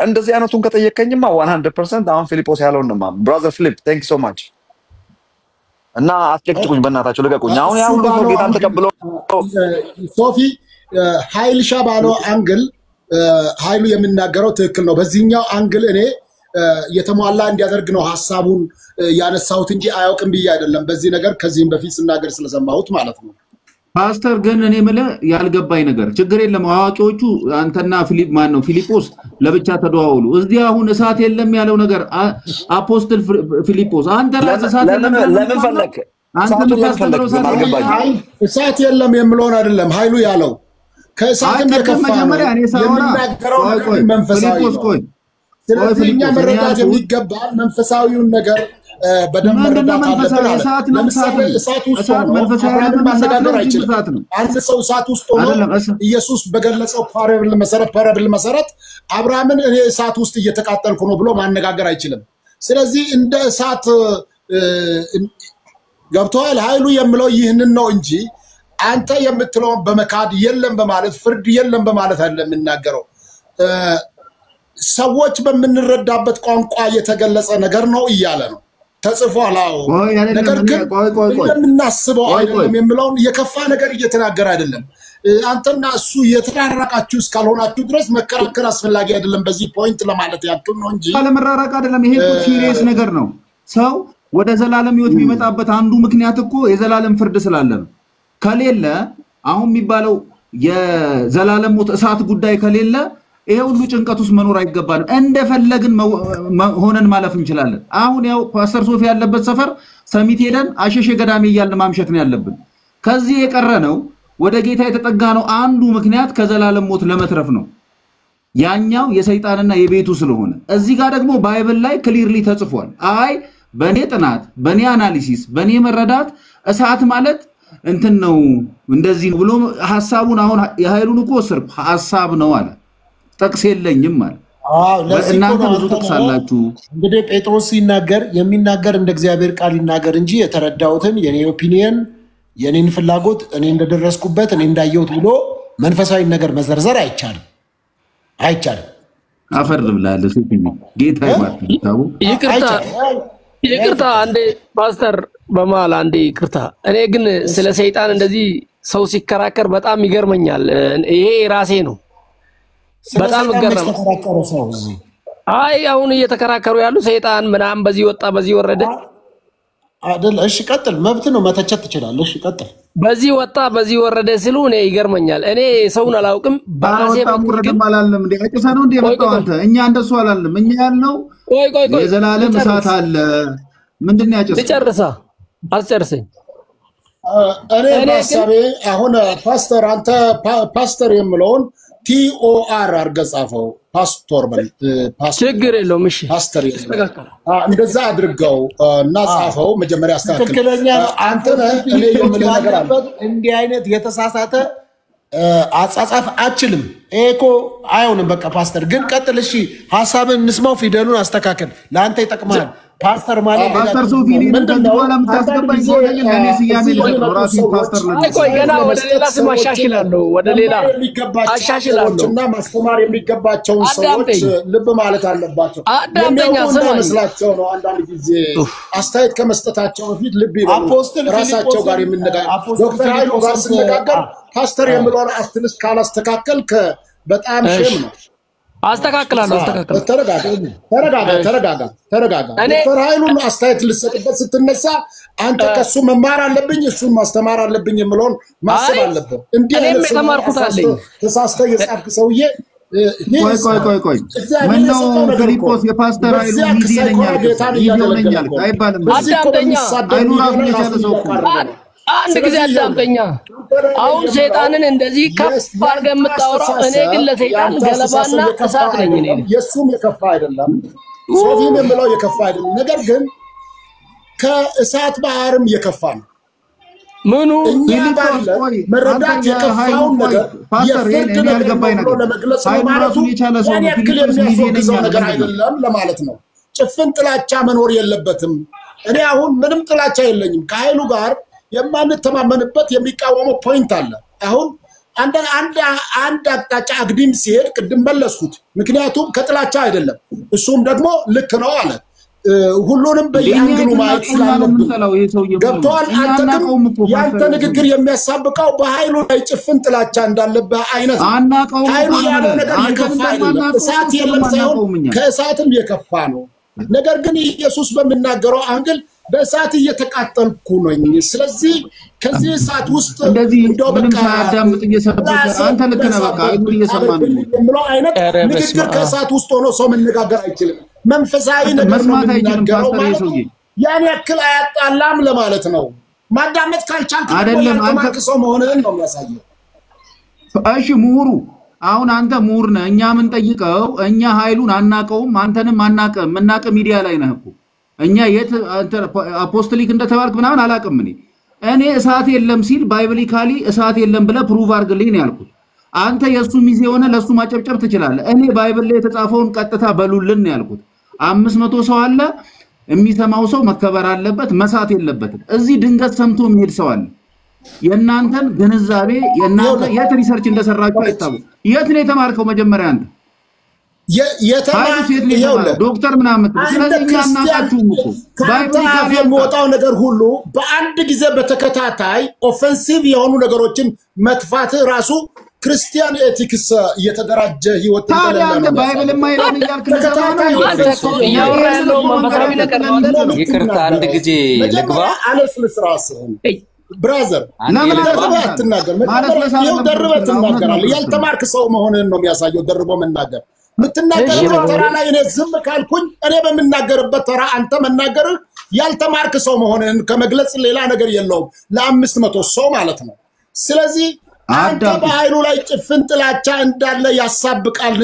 እንደዚህ አይነቱን ከጠየቀኝማ 100% አሁን ፊልጶስ ያለውን ነው ማም ብራዘር ፊሊፕ ቴንክ ዩ ሶ ማች እና አትጨቅጭቁኝ በእናታችሁ ልቀቁኝ አሁን ያው ሁሉ ሰው ጌታን ተቀብሎ ሶፊ ኃይል ሻባሎ አንግል ኃይሉ የሚናገረው ትክክል ነው በዚህኛው አንግል እኔ የተሟላ እንዲያደርግ ነው ሐሳቡን ያነሳሁት እንጂ አያውቅም ብዬ አይደለም በዚህ ነገር ከዚህም በፊት ስናገር ስለሰማሁት ማለት ነው ፓስተር ግን እኔ ማለት ያልገባኝ ነገር ችግር የለም አዋቂዎቹ አንተና ፊልጶስ ለብቻ ተደዋውሉ እዚህ አሁን እሳት የለም ያለው ነገር አፖስቶል ፊልጶስ አንተ ራስህ እሳት የለም ለምን ፈለክ አንተ ምታስተምረው እሳት የለም የምለውን አይደለም ኃይሉ ያለው ከእሳትም የከፋ የሚናገረው መንፈሳዊ ስለዚህ እኛ መረዳት የሚገባል መንፈሳዊውን ነገር በደንብ መረዳት አለብን ለምሳሌ እሳት ውስጥ አብርሃምን ማነጋገር አይችልም አንድ ሰው እሳት ውስጥ ሆኖ ኢየሱስ በገለጸው ፓራብል መሰረት አብርሃምን እኔ እሳት ውስጥ እየተቃጠልኩ ነው ብሎ ማነጋገር አይችልም ስለዚህ እንደ እሳት ገብቷል ኃይሉ የሚለው ይህንን ነው እንጂ አንተ የምትለው በመካድ የለም በማለት ፍርድ የለም በማለት አይደለም የሚናገረው ሰዎች በመንረዳበት ቋንቋ የተገለጸ ነገር ነው ይያለ ነው ተጽፏል አዎ ነገር ግን እንደምናስበው አይደለም የሚለውን የከፋ ነገር እየተናገረ አይደለም አንተና እሱ የተራራቃችሁ እስካልሆናችሁ ድረስ መከራከር አስፈላጊ አይደለም በዚህ ፖይንት ለማለት ያክል ነው እንጂ ለመራራቅ አይደለም ይሄ ሲሪየስ ነገር ነው ሰው ወደ ዘላለም ህይወት የሚመጣበት አንዱ ምክንያት እኮ የዘላለም ፍርድ ስላለ ነው ከሌለ አሁን የሚባለው የዘላለም ሞት እሳት ጉዳይ ከሌለ ይሄ ሁሉ ጭንቀት ውስጥ መኖር አይገባንም እንደፈለግን ሆነን ማለፍ እንችላለን አሁን ያው ፓስተር ሶፊ ያለበት ሰፈር ሰሚት ሄደን አሸሸ ገዳሜ ይያልን ማምሸት ነው ያለብን ከዚህ የቀረ ነው ወደ ጌታ የተጠጋ ነው አንዱ ምክንያት ከዘላለም ሞት ለመትረፍ ነው ያኛው የሰይጣንና የቤቱ ስለሆነ እዚህ ጋር ደግሞ ባይብል ላይ ክሊርሊ ተጽፏል አይ በኔ ጥናት በኔ አናሊሲስ በኔ መረዳት እሳት ማለት እንትን ነው እንደዚህ ነው ብሎ ሐሳቡን አሁን የኃይሉን እኮ ስር ሐሳብ ነው አለ ጥቅስ የለኝም ማለት እናንተ ብዙ ተክሳላችሁ እንግዲህ ጴጥሮስ ሲናገር የሚናገር እንደ እግዚአብሔር ቃል ይናገር እንጂ የተረዳውትን የኔ ኦፒኒየን የኔን ፍላጎት እኔ እንደደረስኩበት እኔ እንዳየሁት ብሎ መንፈሳዊ ነገር መዘርዘር አይቻልም አፈር ብላለ ሱፊኝ ጌታ ይባርካው ይቅርታ አንዴ ፓስተር በመሃል አንዴ ይቅርታ እኔ ግን ስለ ሰይጣን እንደዚህ ሰው ሲከራከር በጣም ይገርመኛል ይሄ ራሴ ነው በጣም ገረም አይ አሁን እየተከራከሩ ያሉ ሰይጣን ምናም በዚህ ወጣ በዚህ ወረደ አይደል እሺ ቀጥል መብት ነው መተቸት ትችላለህ እሺ ቀጥል በዚህ ወጣ በዚህ ወረደ ሲሉ እኔ ይገርመኛል። እኔ ሰውን አላውቅም በራሴ ወረደም አላልንም እንዴ አጭሳ ነው እንዴ መጣው አንተ እኛ እንደሱ አላልንም። እኛ ያልነው የዘላለም እሳት አለ ምንድነው ያጨሰ ልጨርሳ አስጨርሰኝ። እኔ ሐሳቤ አሁን ፓስተር አንተ ፓስተር የምለውን TOR አርገጻፈው ፓስተር በል ችግር የለውም። እሺ ፓስተር እንደዛ አድርገው እና ጻፈው መጀመሪያ አስተካክል። ትክክለኛ አንተ እኔ የምልህ ነገር አለ እንዲህ አይነት የተሳሳተ አጻጻፍ አችልም ኤኮ አይሆንም። በቃ ፓስተር ግን ቀጥል። እሺ ሐሳብን እንስማው። ፊደሉን አስተካክል ለአንተ ይጠቅማል። ፓስተር ማለት ፓስተር ሶፊ ምንድነው ለምታስገባኝ ሰው ነኝ እኔ ሲያሜ ነው ራሴ ፓስተር ነኝ። ቆይ ገና ወደ ሌላ ስም አሻሽላለሁ ወደ ሌላ አሻሽላለሁ እና ማስተማር የሚገባቸውን ሰዎች ልብ ማለት አለባቸው። አዳምጠኛ ሰው መስላቸው ነው አንዳንድ ጊዜ አስተያየት ከመስጠታቸው በፊት ልብ ይበሉ ራሳቸው ጋር የሚነጋገር ዶክተር ኃይሉ ጋር ሲነጋገር ፓስተር የምለውን አስትልስ ካላስተካከልክ በጣም ሸም ነው። አስተካክላለሁ ተረጋጋ። ዶክተር ኃይሉን አስተያየት ልሰጥበት ስትነሳ አንተ ከሱ መማር አለብኝ እሱን ማስተማር አለብኝ የምለውን ማሰብ አለበት። እንዴ እኔም ተማርኩት አለኝ ተሳስተ የጻፍክ ሰውዬ ቆይ ምነው ፊሊጶስ የፓስተር ኃይሉ ሚዜ ይለኛል አይባልም። አዳምጠኛ ኃይሉ ራሱ የቻለ ሰው አንድ ጊዜ አዳምጠኛ። አሁን ሰይጣንን እንደዚህ ከፍ አድርገህ የምታወራው እኔ ግን ለሰይጣን ገለባና እሳት ነኝ። እኔ የሱም የከፋ አይደለም ሶፊም የምለው የከፋ አይደለም። ነገር ግን ከእሳት ባህርም የከፋ ነው። ምኑ መረዳት የከፋውን ነገር የፍርድ ነገር ነው ለመግለጽ ማለት ነው። ያን ያክል የሚያስወግዘው ነገር አይደለም ለማለት ነው። ጭፍን ጥላቻ መኖር የለበትም። እኔ አሁን ምንም ጥላቻ የለኝም ከኃይሉ ጋር የማንተማመንበት የሚቃወመው ፖይንት አለ። አሁን አንድ አቅጣጫ አግዲም ሲሄድ ቅድም መለስኩት ምክንያቱም ከጥላቻ አይደለም እሱም ደግሞ ልክ ነው አለ። ሁሉንም በየአንግሉ ማየት ስላለብን ገብቷል። አንተ ግን ያንተ ንግግር የሚያሳብቀው በኃይሉ ላይ ጭፍን ጥላቻ እንዳለበት አይነት ኃይሉ ያለው ነገር የከፋ አይደለም። እሳት የለም ሳይሆን ከእሳትም የከፋ ነው። ነገር ግን ኢየሱስ በሚናገረው አንግል በእሳት እየተቃጠልኩ ነኝ። ስለዚህ ከዚህ እሳት ውስጥ እንደው በቃ አዳምጥ እየሰበከ አንተ ልክ ነህ በቃ አይሁን እየሰማን ነው አይነት ንግግር ከእሳት ውስጥ ሆኖ ሰው መነጋገር አይችልም። መንፈሳዊ ነገር ነው የሚናገረው ማለት ነው። ያን ያክል አያጣላም ለማለት ነው። ማዳመጥ ካልቻልክ አይደለም አንተ ሰው መሆንህን ነው የሚያሳየው። እሺ ምሁሩ አሁን አንተ ምሁር ነህ። እኛ ምን ጠይቀው እኛ ኃይሉን አናቀውም አንተንም አናቀም መናቀ ሚዲያ ላይ ነህ እኮ እኛ የት አፖስቶሊክ እንደተባልክ ምናምን አላቀም። እኔ እሳት የለም ሲል ባይብሊካሊ እሳት የለም ብለ ፕሩቭ አድርግልኝ ነው ያልኩት። አንተ የሱ ሚዜ ሆነ ለሱ ማጨብጨብ ትችላለህ። እኔ ባይብል ላይ የተጻፈውን ቀጥታ በሉልን ነው ያልኩት። 500 ሰው አለ የሚሰማው ሰው መከበር አለበት መሳት የለበትም። እዚህ ድንገት ሰምቶ የሚሄድ ሰው አለ። የናንተን ግንዛቤ የናንተ የት ሪሰርች እንደሰራችሁ አይታወቅ። የት ነው የተማርከው መጀመሪያ አንተ ዶክተር ምናምን ስለዚህ እናናቃችሁ እኮ ባይብል የሚወጣው ነገር ሁሉ በአንድ ጊዜ በተከታታይ ኦፌንሲቭ የሆኑ ነገሮችን መጥፋት ራሱ ክርስቲያን ኤቲክስ እየተደራጀ ህይወት እንደሌለ ነው። ባይብል የማይለውን ያልክ ነው። ይቅርታ አንድ ጊዜ ልግባ አለስልስ ራስህን ብራዘር አትናገር ደርበህ ትናገራለህ። ያልተማርክ ሰው መሆንህን ነው የሚያሳየው ደርቦ መናገር። ምትናገረው ተራ ላይ እኔ ዝም ካልኩኝ እኔ በመናገርበት ተራ አንተ መናገርህ ያልተማርክ ሰው መሆንህን ከመግለጽ ሌላ ነገር የለውም ለ500 ሰው ማለት ነው። ስለዚህ አንተ በኃይሉ ላይ ጭፍን ጥላቻ እንዳለ ያሳብቃል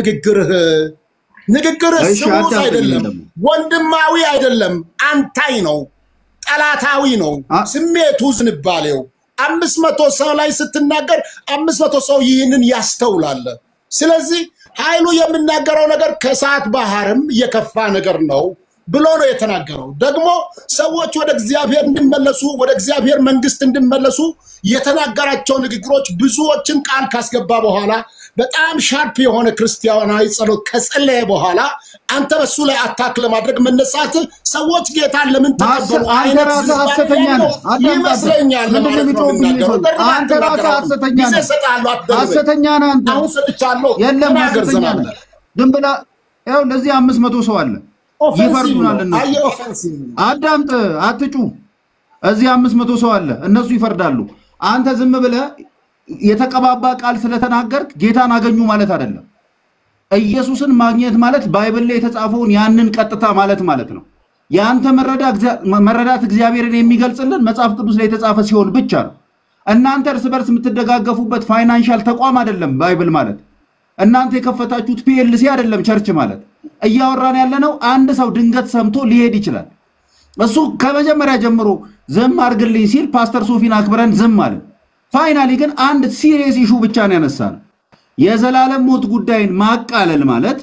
ንግግርህ ስሙዝ አይደለም ወንድማዊ አይደለም አንታይ ነው ጠላታዊ ነው ስሜቱ ዝንባሌው 500 ሰው ላይ ስትናገር 500 ሰው ይህንን ያስተውላል። ስለዚህ ኃይሉ የሚናገረው ነገር ከሰዓት ባህርም የከፋ ነገር ነው ብሎ ነው የተናገረው። ደግሞ ሰዎች ወደ እግዚአብሔር እንዲመለሱ ወደ እግዚአብሔር መንግስት እንዲመለሱ የተናገራቸው ንግግሮች ብዙዎችን ቃል ካስገባ በኋላ በጣም ሻርፕ የሆነ ክርስቲያናዊ ጸሎት ከጸለየ በኋላ አንተ በሱ ላይ አታክ ለማድረግ መነሳት ሰዎች ጌታን ለምን ተቀበሉ አይነት ሐሰተኛ ነው ይመስለኛል። አንተ ራስህ ሐሰተኛ ነህ። አንተ አሁን ሰጥቻለሁ የለም ሐሰተኛ ነህ። ዝም ብላ ያው ለዚህ 500 ሰው አለ ይፈርዱናልና አዳምጥ አትጩ። እዚህ 500 ሰው አለ እነሱ ይፈርዳሉ። አንተ ዝም ብለህ የተቀባባ ቃል ስለተናገርክ ጌታን አገኙ ማለት አይደለም። ኢየሱስን ማግኘት ማለት ባይብል ላይ የተጻፈውን ያንን ቀጥታ ማለት ነው። ያንተ መረዳት እግዚአብሔርን የሚገልጽልን መጽሐፍ ቅዱስ ላይ የተጻፈ ሲሆን ብቻ ነው። እናንተ እርስ በርስ የምትደጋገፉበት ፋይናንሻል ተቋም አይደለም ባይብል ማለት። እናንተ የከፈታችሁት ፒኤልሲ አይደለም ቸርች ማለት። እያወራን ያለነው አንድ ሰው ድንገት ሰምቶ ሊሄድ ይችላል። እሱ ከመጀመሪያ ጀምሮ ዝም አድርግልኝ ሲል ፓስተር ሶፊን አክብረን ዝም አለ። ፋይናሊ ግን አንድ ሲሪየስ ኢሹ ብቻ ነው ያነሳነው። የዘላለም ሞት ጉዳይን ማቃለል ማለት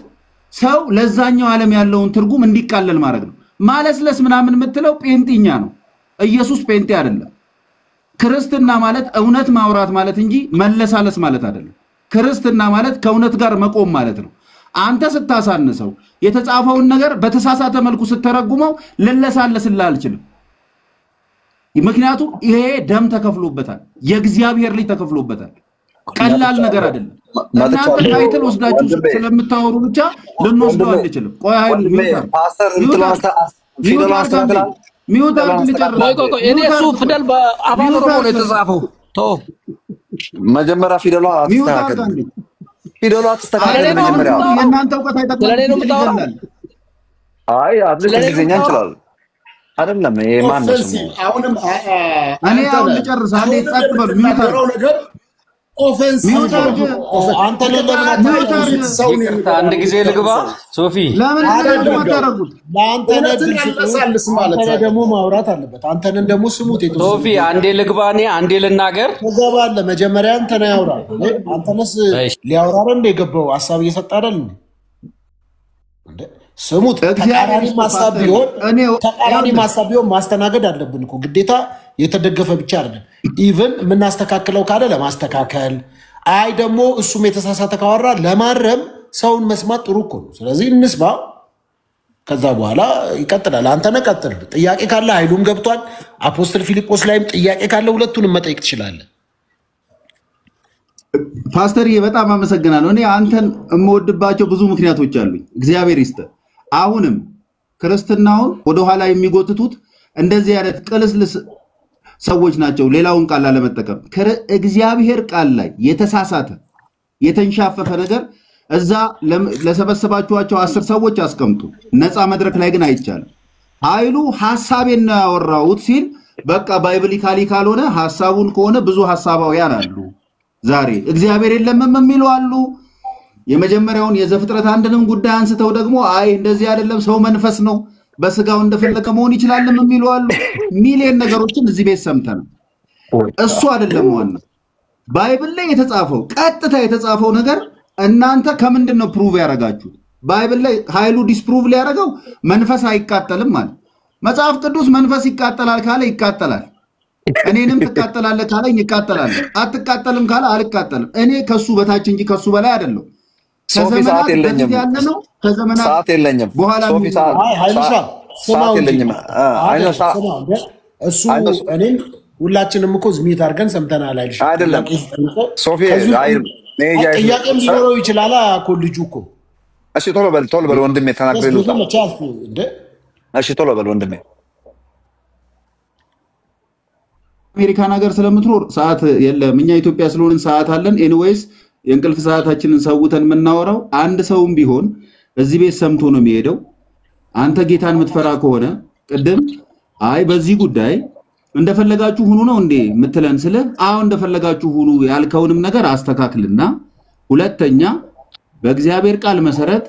ሰው ለዛኛው ዓለም ያለውን ትርጉም እንዲቃለል ማድረግ ነው። ማለስለስ ምናምን የምትለው ጴንጤኛ ነው። ኢየሱስ ጴንጤ አይደለም። ክርስትና ማለት እውነት ማውራት ማለት እንጂ መለሳለስ ማለት አይደለም። ክርስትና ማለት ከእውነት ጋር መቆም ማለት ነው። አንተ ስታሳንሰው የተጻፈውን ነገር በተሳሳተ መልኩ ስተረጉመው ልለሳለስልህ አልችልም። ምክንያቱም ይሄ ደም ተከፍሎበታል፣ የእግዚአብሔር ልጅ ተከፍሎበታል። ቀላል ነገር አይደለም። እናንተ ታይትል ወስዳችሁ ስለምታወሩ ብቻ ልንወስደው አንችልም። ቆይ ኃይሉ ፓስተር ፊደል አስተካክላል ሚውት አድርግ ልጨርስ። ቆይ እኔ እሱ ፊደል በአፋን ኦሮሞ ነው የተጻፈው። መጀመሪያ ፊደሏ አስተካክል። ፊደሏ አስተካክል መጀመሪያ። የእናንተ ዕውቀት አይጠቅምም። አይ አብለኝ እንግሊዝኛ እንችላለን አይደለም። ይሄ ማን ነው ስሙ? አሁንም እኔ አሁን ልጨርስ። አንዴ ጻፍ በሉ። ሚውት ነገር ኦፌንሲቭ አንተ ለምን ሰውን አንድ ጊዜ ልግባ ሶፊ ለምን እንደማታረጉት ለአንተ ነድልስ ማለት ነው። ደግሞ ማውራት አለበት። አንተን ደግሞ ስሙት። ሶፊ አንዴ ልግባ እኔ አንዴ ልናገር። ተገባለ መጀመሪያ አንተ ነው ያውራ። አንተነስ ሊያወራረ እንደገባው ሐሳብ እየሰጠ አይደል እንዴ? ስሙት። ተቃራኒ ማሳብ ቢሆን ማስተናገድ አለብን እኮ ግዴታ የተደገፈ ብቻ አይደለም። ኢቭን የምናስተካክለው ካለ ለማስተካከል አይ ደግሞ እሱም የተሳሳተ ካወራ ለማረም ሰውን መስማት ጥሩ እኮ ነው። ስለዚህ እንስማ፣ ከዛ በኋላ ይቀጥላል። አንተ ነቀጥል። ጥያቄ ካለ ኃይሉም ገብቷል። አፖስትል ፊልጶስ ላይም ጥያቄ ካለ ሁለቱንም መጠየቅ ትችላለህ። ፓስተር በጣም አመሰግናለሁ። እኔ አንተን የምወድባቸው ብዙ ምክንያቶች አሉኝ። እግዚአብሔር ይስጥ። አሁንም ክርስትናውን ወደ ኋላ የሚጎትቱት እንደዚህ አይነት ቅልስልስ ሰዎች ናቸው። ሌላውን ቃል አለመጠቀም እግዚአብሔር ቃል ላይ የተሳሳተ የተንሻፈፈ ነገር እዛ ለሰበሰባችኋቸው 10 ሰዎች አስቀምጡ። ነፃ መድረክ ላይ ግን አይቻልም። ኃይሉ ሐሳቤን ነው ያወራሁት ሲል በቃ ባይብሊካሊ ካልሆነ ሐሳቡን ከሆነ ብዙ ሐሳባውያን አሉ። ዛሬ እግዚአብሔር የለም የሚሉ አሉ። የመጀመሪያውን የዘፍጥረት አንድንም ጉዳይ አንስተው ደግሞ አይ እንደዚህ አይደለም ሰው መንፈስ ነው በስጋው እንደፈለገ መሆን ይችላል የሚሉ አሉ። ሚሊዮን ነገሮችን እዚህ ቤት ሰምተናል። እሱ አይደለም ዋና ባይብል ላይ የተጻፈው ቀጥታ የተጻፈው ነገር እናንተ ከምንድነው ፕሩቭ ያረጋችሁት? ባይብል ላይ ኃይሉ ዲስፕሩቭ ሊያረጋው መንፈስ አይቃጠልም ማለት መጽሐፍ ቅዱስ መንፈስ ይቃጠላል ካለ ይቃጠላል። እኔንም ትቃጠላለህ ካለኝ ይቃጠላል። አትቃጠልም ካለ አልቃጠልም። እኔ ከሱ በታች እንጂ ከሱ በላይ አይደለም። ሶፊ ሰዓት የለኝም። ሰዓት የለኝም። ሶፊ ሰዓት የለኝም። እሱ እኔም ሁላችንም እኮ ዝሚት አድርገን ሰምተናል አይልሽ አይደለም ሶፊ ጥያቄም ሊኖረው ይችላል እኮ ልጁ እኮ። እሺ ቶሎ በል ወንድሜ ተናግሬ ልውጣ። እሺ ቶሎ በል ወንድሜ። አሜሪካን ሀገር ስለምትኖር ሰዓት የለም። እኛ ኢትዮጵያ ስለሆንን ሰዓት አለን። ኤኒዌይስ የእንቅልፍ ሰዓታችንን ሰውተን የምናወራው አንድ ሰውም ቢሆን እዚህ ቤት ሰምቶ ነው የሚሄደው። አንተ ጌታን የምትፈራ ከሆነ ቅድም አይ በዚህ ጉዳይ እንደፈለጋችሁ ሁኑ ነው እንዴ ምትለን ስለ አሁን እንደፈለጋችሁ ሁኑ ያልከውንም ነገር አስተካክልና ሁለተኛ በእግዚአብሔር ቃል መሰረት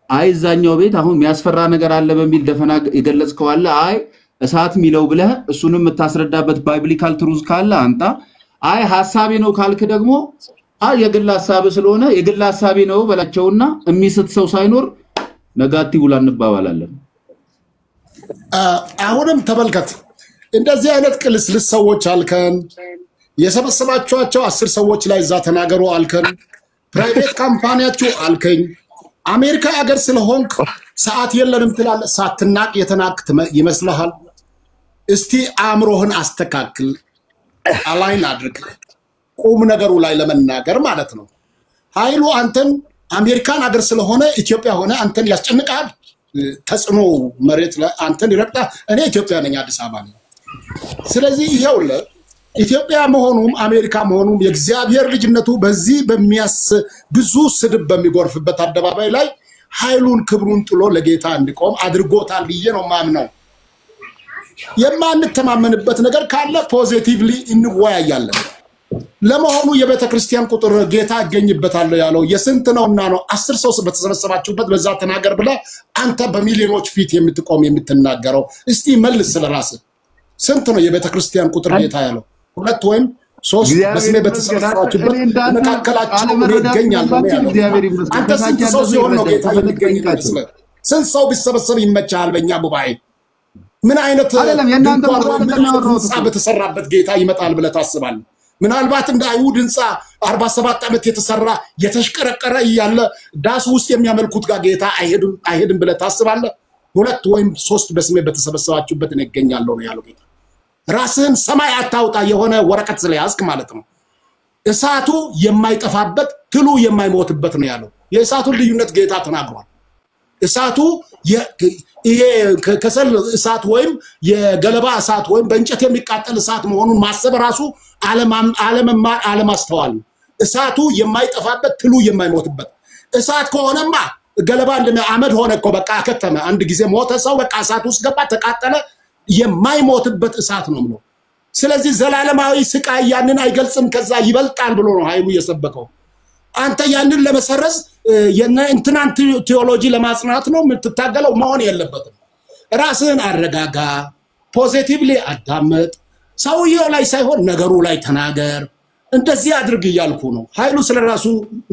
አይዛኛው ቤት አሁን የሚያስፈራ ነገር አለ በሚል ደፈና የገለጽከው አለ አይ እሳት ሚለው ብለህ እሱንም የምታስረዳበት ባይብሊካል ትሩዝ ካለ አንተ አይ ሐሳቤ ነው ካልክ ደግሞ አይ የግል ሐሳብ ስለሆነ የግል ሐሳቤ ነው በላቸውና የሚስት ሰው ሳይኖር ነጋቲቭ ላንባባላለን። አሁንም ተመልከት እንደዚህ አይነት ቅልስልስ ሰዎች አልከን የሰበሰባችኋቸው 10 ሰዎች ላይ እዛ ተናገሩ አልከን ፕራይቬት ካምፓኒያችሁ አልከኝ አሜሪካ ሀገር ስለሆንክ ሰዓት የለንም ትላለህ ሳትናቅ የተናቅ ይመስልሃል? እስቲ አእምሮህን አስተካክል አላይን አድርግ ቁም ነገሩ ላይ ለመናገር ማለት ነው። ኃይሉ አንተን አሜሪካን ሀገር ስለሆነ ኢትዮጵያ ሆነ አንተን ያስጨንቃል ተጽኖ መሬት ላይ አንተን ይረቅጣ። እኔ ኢትዮጵያ ነኝ አዲስ አበባ ነኝ። ስለዚህ ይሄውልህ ኢትዮጵያ መሆኑም አሜሪካ መሆኑም የእግዚአብሔር ልጅነቱ በዚህ ብዙ ስድብ በሚጎርፍበት አደባባይ ላይ ኃይሉን ክብሩን ጥሎ ለጌታ እንዲቆም አድርጎታል ብዬ ነው ማምነው። የማንተማመንበት ነገር ካለ ፖዚቲቭሊ እንወያያለን። ለመሆኑ የቤተ ክርስቲያን ቁጥር ጌታ ያገኝበታል ያለው የስንት ነውና ነው 10 ሰው በተሰበሰባችሁበት በዛ ተናገር ብለ አንተ በሚሊዮኖች ፊት የምትቆም የምትናገረው? እስቲ መልስ ስለራስህ። ስንት ነው የቤተ ክርስቲያን ቁጥር ጌታ ያለው? 2 ወይም 3 በስሜ በተሰበሰባችሁበት መካከላችሁ ይገኛል ነው ያለው። አንተ ስንት ሰው ሲሆን ነው ጌታ የሚገኝበት? ስንት ሰው ቢሰበሰብ ይመቻል? በእኛ ጉባኤ ምን አይነት አይደለም የናንተ ወራው በተሰራበት ጌታ ይመጣል ብለ ታስባለህ? ምናልባት እንደ አይሁድ ህንጻ 47 ዓመት የተሰራ የተሽቀረቀረ ያለ ዳስ ውስጥ የሚያመልኩት ጋር ጌታ አይሄድም ብለ ታስባለህ? 2 ወይም 3 በስሜ በተሰበሰባችሁበት ይገኛል ነው ያለው ጌታ። ራስህን ሰማይ አታውጣ የሆነ ወረቀት ስለያዝክ ማለት ነው። እሳቱ የማይጠፋበት ትሉ የማይሞትበት ነው ያለው። የእሳቱን ልዩነት ጌታ ተናግሯል። እሳቱ ይሄ ከሰል እሳት ወይም የገለባ እሳት ወይም በእንጨት የሚቃጠል እሳት መሆኑን ማሰብ ራሱ አለማስተዋል። እሳቱ የማይጠፋበት ትሉ የማይሞትበት እሳት ከሆነማ ገለባ አመድ ሆነ እኮ በቃ ከተመ። አንድ ጊዜ ሞተ ሰው በቃ እሳት ውስጥ ገባ ተቃጠለ። የማይሞትበት እሳት ነው ነው። ስለዚህ ዘላለማዊ ስቃይ ያንን አይገልጽም፣ ከዛ ይበልጣል ብሎ ነው ኃይሉ የሰበከው። አንተ ያንን ለመሰረዝ የእንትናን ቴዎሎጂ ለማጽናት ነው የምትታገለው። መሆን የለበትም። ራስህን አረጋጋ፣ ፖዚቲቭሊ አዳምጥ። ሰውየው ላይ ሳይሆን ነገሩ ላይ ተናገር። እንደዚህ አድርግ እያልኩ ነው። ኃይሉ ስለራሱ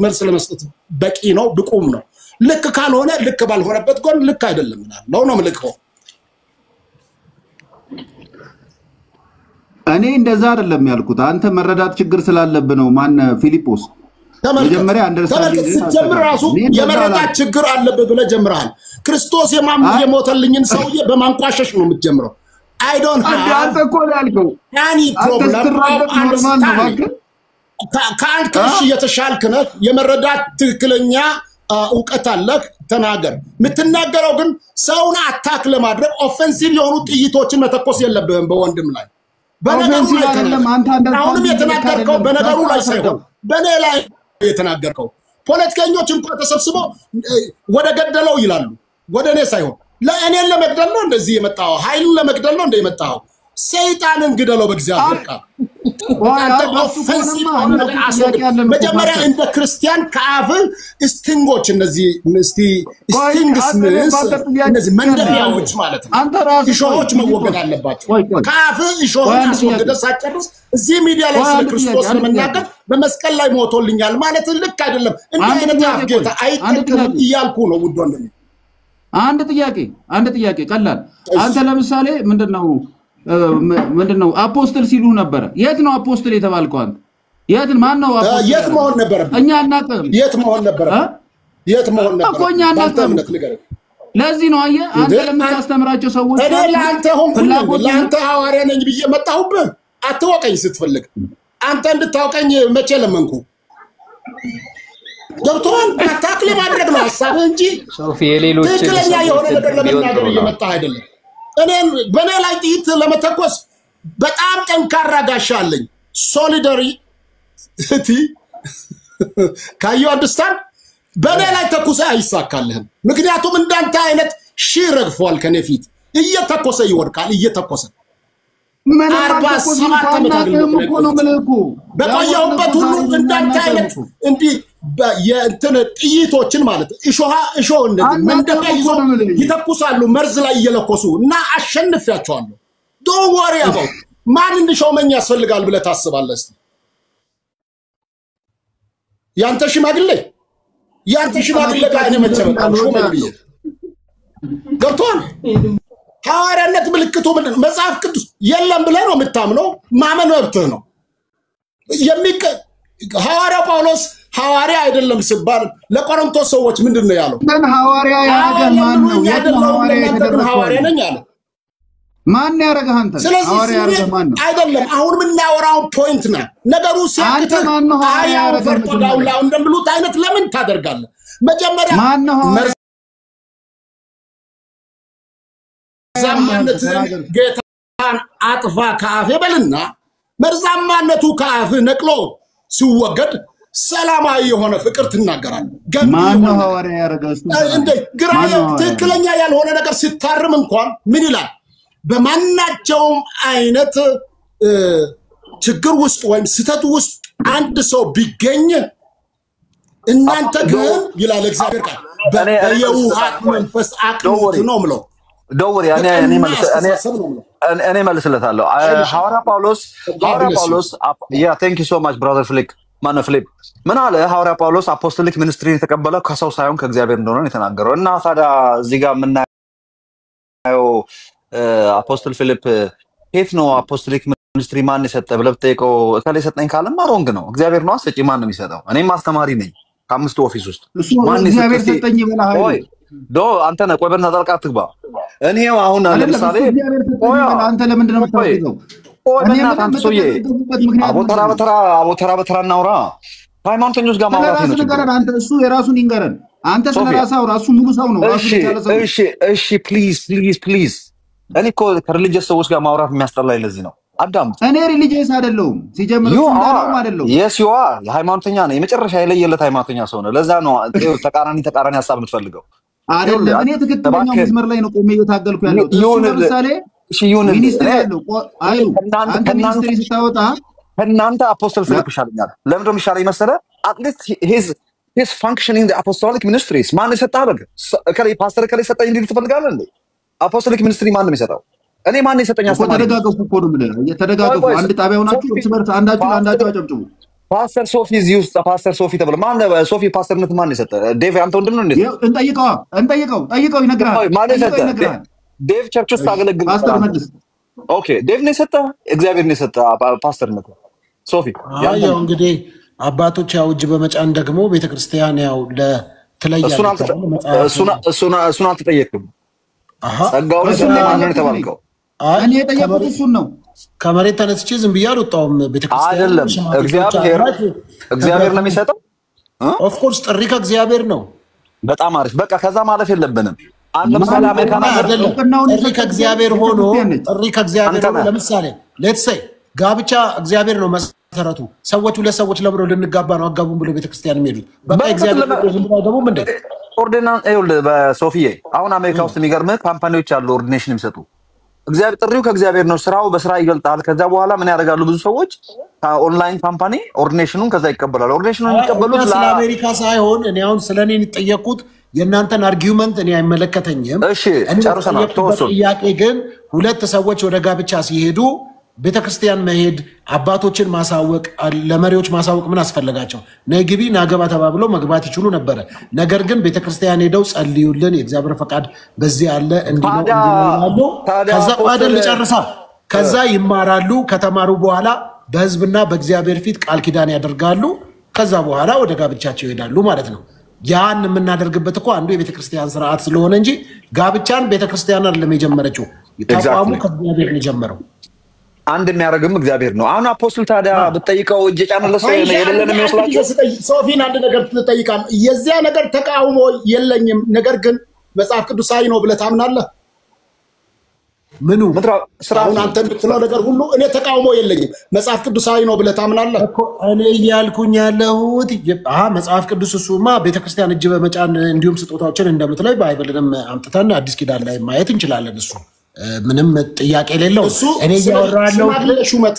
መልስ ለመስጠት በቂ ነው፣ ብቁም ነው። ልክ ካልሆነ ልክ ባልሆነበት ጎን ልክ አይደለም ይላል ነው ምልከው። እኔ እንደዛ አይደለም ያልኩት። አንተ መረዳት ችግር ስላለብህ ነው። ማን ፊሊጶስ መጀመሪያ አንደርስታንዲንግ ጀምር ራሱ የመረዳት ችግር አለብህ ብለህ ጀምረሃል። ክርስቶስ የሞተልኝን ሰውዬ በማንቋሸሽ ነው የምትጀምረው። I don't have አንተ እኮ ያልከው any problem of understanding። ከአንተ የተሻልክ ነህ፣ የመረዳት ትክክለኛ እውቀት አለህ፣ ተናገር። የምትናገረው ግን ሰውን አታክ ለማድረግ ኦፌንሲቭ የሆኑ ጥይቶችን መተኮስ የለብህም በወንድም ላይ። ኦፌንሲቭ አይደለም አንተ አሁንም የተናገርከው በነገሩ ላይ ሳይሆን በኔ ላይ የተናገርከው። ፖለቲከኞች እንኳን ተሰብስበው ወደ ገደለው ይላሉ፣ ወደ እኔ ሳይሆን ለእኔን ለመግደል ነው እንደዚህ የመጣው። ኃይሉን ለመግደል ነው እንደመጣው። ሰይጣንን ግደለው በእግዚአብሔር ቃል። መጀመሪያ እንደ ክርስቲያን ከአፍ ስቲንጎች እነዚህ ስቲንግስ እነዚህ መንደፊያዎች ማለት ነው እሾሆች መወገድ አለባቸው። ከአፍ እሾህን አስወግደህ ሳትጨርስ እዚህ ሚዲያ ላይ ስለ ክርስቶስ ለመናገር በመስቀል ላይ ሞቶልኛል ማለት ልክ አይደለም። እንዲህ አይነት አፍ ጌታ አይጠቅምም እያልኩ ነው ውድ ወንድሜ። አንድ ጥያቄ ቀላል። አንተ ለምሳሌ ምንድነው አፖስትል ሲሉ ነበር። የት ነው አፖስትል የተባልከው አንተ? ማን ነው አፖስትል? የት መሆን ነበር? እኛ አናውቅም። የት መሆን ነበር እኮ እኛ አናውቅም። ለዚህ ነው አየህ አንተ ለምታስተምራቸው ሰዎች እኔ ለአንተ ለአንተ ሐዋርያ ነኝ ብዬ መጣሁብህ። አትወቀኝ ስትፈልግ። አንተ እንድታውቀኝ መቼ ለመንኩ? ገብቶሃል? አታክ ለማድረግ ነው ሐሳብህ እንጂ ሶፊ የሌሎች ትክክለኛ የሆነ ነገር ለመናገር እየመጣህ አይደለም። እኔን በኔ ላይ ጥይት ለመተኮስ በጣም ጠንካራ ጋሻ አለኝ። ሶሊዳሪቲ ካዩ አንደርስታንድ። በኔ ላይ ተኩሰ አይሳካልህም። ምክንያቱም እንዳንተ አይነት ሺህ ረግፏል ከኔ ፊት እየተኮሰ ይወድቃል። እየተኮሰ 47 ዓመት አገልግሎት በቆየሁበት ሁሉ እንዳንተ አይነት እንዲህ የእንትን ጥይቶችን ማለት እሾህ እንደዚህ መንደፊያ ይዞ ይተኩሳሉ መርዝ ላይ እየለኮሱ እና አሸንፊያቸዋለሁ። ዶንት ወሪ አባውት ማን እንድሾመኝ ያስፈልጋል ብለህ ታስባለህ? እስቲ ያንተ ሽማግሌ ጋር እኔ መጨበጣው ሾመኝ ገብቶሃል? ሐዋርያነት ምልክቱ ምንድነው? መጽሐፍ ቅዱስ የለም ብለህ ነው የምታምነው። ማመን መብትህ ነው። ሐዋርያው ጳውሎስ ሐዋርያ አይደለም ሲባል ለቆሮንቶስ ሰዎች ምንድነው ያለው? ሐዋርያ ያደረገ ማን ነው? ሐዋርያ ነኝ አለ። ማን ያደረገህ አንተ? ሐዋርያ ያደረገ ማን ነው? አይደለም አሁን የምናወራው ፖይንት ነው። ነገሩ ሲያክተህ አያው ፈርጦ ዳውላው እንደምሉት አይነት ለምን ታደርጋለህ? መጀመሪያ ማን ነው ዘማነትን ጌታን አጥፋ ከአፌ በልና መርዛማነቱ ከአፍ ነቅሎ ሲወገድ ሰላማዊ የሆነ ፍቅር ትናገራለህ። ማነው ሐዋርያ ያረጋስ እንደ ግራው ትክክለኛ ያልሆነ ነገር ሲታርም እንኳን ምን ይላል? በማናቸውም አይነት ችግር ውስጥ ወይም ስተት ውስጥ አንድ ሰው ቢገኝ እናንተ ግን ይላል እግዚአብሔር ቃል በየውሃት መንፈስ አቅኖት ነው ምለው ደውር እኔ መልስለታለሁ። ሐዋርያ ጳውሎስ ያ ቴንክ ዩ ሶ ማች ብራዘር ፍሊክ ማነው ፊሊፕ ምን አለ? ሐዋርያ ጳውሎስ አፖስቶሊክ ሚኒስትሪን የተቀበለው ከሰው ሳይሆን ከእግዚአብሔር እንደሆነ የተናገረው እና ታዲያ እዚህ ጋር የምናየው አፖስቶል ፊሊፕ ሄት ነው አፖስቶሊክ ሚኒስትሪ ማን የሰጠ ብለህ ብትጠይቀው እከሌ ሰጠኝ ካለማ ሮንግ ነው። እግዚአብሔር ነው ሰጪ። ማን ነው የሚሰጠው? እኔም አስተማሪ ነኝ ከአምስቱ ኦፊስ ውስጥ ማን እግዚአብሔር ሰጠኝ ይበላል። ቆይ አንተ ነህ። ቆይ በእናትህ ጣልቃ አትግባ። እኔው አሁን ለምሳሌ አንተ ለምንድን ነው የምታውቀው? ቆይ በእናትህ አንተ ሰውዬ አቦተራ በተራ እናውራ። ሃይማኖተኞች ጋር ማውራት ነው። አንተ እሱ የራሱን ይንገረን። አንተ ስለራስህ ራሱ ሙሉ ሰው ነው። እሺ ፕሊዝ እኔ እኮ ከሪሊጂየስ ሰዎች ጋር ማውራት የሚያስጠላኝ ለዚህ ነው። አዳምጥ። እኔ ሪሊጂየስ አይደለሁም ሲጀምር እንደውም አይደለሁም። yes you are ሃይማኖተኛ ነህ። የመጨረሻ የለየለት ሃይማኖተኛ ሰው ነህ። ለዛ ነው ተቃራኒ ሀሳብ የምትፈልገው አይደለም። እኔ ትክክለኛው መስመር ላይ ነው ቆሜ እየታገልኩ ያለው። ለምሳሌ ሚኒስትሪ ያለው አይሉ አንተ ሚኒስትሪ ስታወጣ እናንተ አፖስቶል ፊሊፕ ይሻለኛል። ለምን ነው የሚሻለኝ መሰለህ? at least his functioning the apostolic ministries ማን የሰጠህ አለ ከላይ ፓስተር ከላይ ሰጠኝ እንዴ ትፈልጋለህ እንዴ? አፖስቶሊክ ሚኒስትሪ ማን ነው የሚሰጠው? እኔ ማን ነው የሰጠኝ? አስተማሪ ተደጋገፉ እኮ ነው የምልህ። እየተደጋገፉ አንድ ጣቢያው ናችሁ እርስ በርስ አንዳችሁ አጨብጭቡ። ፓስተር ሶፊ እዚህ ውስጥ ፓስተር ሶፊ ተብሎ ማን ሶፊ ፓስተርነት ማን ነው የሰጠ? ዴቭ አንተ ወንድም ነው እንዴ? እንጠይቀው ይነግራል። ማን ነው የሰጠ? ዴቭ ቸርች ውስጥ አገለግል ፓስተር መልስ። ኦኬ ዴቭ ነው የሰጠ? እግዚአብሔር ነው የሰጠ ፓስተርነት ሶፊ። ያው እንግዲህ አባቶች ያው እጅ በመጫን ደግሞ ቤተክርስቲያን ያው ለተለያየ እሱን አልተጠየቅም። ጸጋው ለማን ነው የተባልከው? እኔ የጠየቁት እሱን ነው። ከመሬት ተነስቼ ዝም ብዬ አልወጣሁም። ቤተክርስቲያን አይደለም እግዚአብሔር ነው የሚሰጠው። ኦፍ ኮርስ ጥሪ ከእግዚአብሔር ነው። በጣም አሪፍ። በቃ ከዛ ማለፍ የለብንም። አንድ ለምሳሌ አሜሪካን አይደለም ጥሪ ከእግዚአብሔር ሆኖ ጥሪ ከእግዚአብሔር ሆኖ ለምሳሌ ሌትስ ሴይ ጋብቻ እግዚአብሔር ነው መሰረቱ። ሰዎች ሁለት ሰዎች ለብረው ልንጋባ ነው አጋቡን ብሎ ቤተክርስቲያን የሚሄዱት በቃ እግዚአብሔር ነው። ዝም ብለው ደግሞ ምንድን ኦርዲናንስ በሶፊዬ አሁን አሜሪካ ውስጥ የሚገርምህ ካምፓኒዎች አሉ ኦርዲኔሽን የሚሰጡ። እግዚአብሔር ጥሪው ከእግዚአብሔር ነው። ስራው በስራ ይገልጣል። ከዛ በኋላ ምን ያደርጋሉ? ብዙ ሰዎች ኦንላይን ካምፓኒ ኦርዲኔሽኑን ከዛ ይቀበላሉ። ኦርዲኔሽኑን የሚቀበሉት ስለ አሜሪካ ሳይሆን እኔ አሁን ስለኔ እንጠየቁት የእናንተን አርጊውመንት እኔ አይመለከተኝም። እሺ ጨርሰናል። ጥያቄ ግን ሁለት ሰዎች ወደ ጋብቻ ሲሄዱ ቤተክርስቲያን መሄድ አባቶችን ማሳወቅ ለመሪዎች ማሳወቅ ምን አስፈልጋቸው? ነይ ግቢ ናገባ ተባብለው መግባት ይችሉ ነበር። ነገር ግን ቤተክርስቲያን ሄደው ጸልዩልን የእግዚአብሔር ፈቃድ በዚህ አለ እንዲሉ ከዛ አይደል ጨርሳ ከዛ ይማራሉ። ከተማሩ በኋላ በህዝብና በእግዚአብሔር ፊት ቃል ኪዳን ያደርጋሉ። ከዛ በኋላ ወደ ጋብቻቸው ይሄዳሉ ማለት ነው። ያን የምናደርግበት እኮ አንዱ የቤተክርስቲያን ስርዓት ስለሆነ እንጂ ጋብቻን ቤተክርስቲያን አይደለም የጀመረችው። ተቋሙ ከእግዚአብሔር ነው የጀመረው። አንድ የሚያደርግም እግዚአብሔር ነው። አሁን አፖስቶል ታዲያ ብትጠይቀው እጅ ጫነለስ የሌለን የሚመስላችሁ ሶፊን አንድ ነገር ትጠይቃል። የዚያ ነገር ተቃውሞ የለኝም። ነገር ግን መጽሐፍ ቅዱሳዊ ነው ብለህ ታምናለህ? ምኑ አሁን አንተ የምትለው ነገር ሁሉ እኔ ተቃውሞ የለኝም። መጽሐፍ ቅዱሳዊ ነው ብለህ ታምናለህ እኮ እኔ እያልኩኝ ያለሁት መጽሐፍ ቅዱስ እሱማ ቤተክርስቲያን እጅ በመጫን እንዲሁም ስጦታዎችን እንደምትለው ባይብልንም አምጥተን አዲስ ኪዳን ላይ ማየት እንችላለን። እሱ ምንም ጥያቄ የሌለው እኔ ያወራለው ሹመት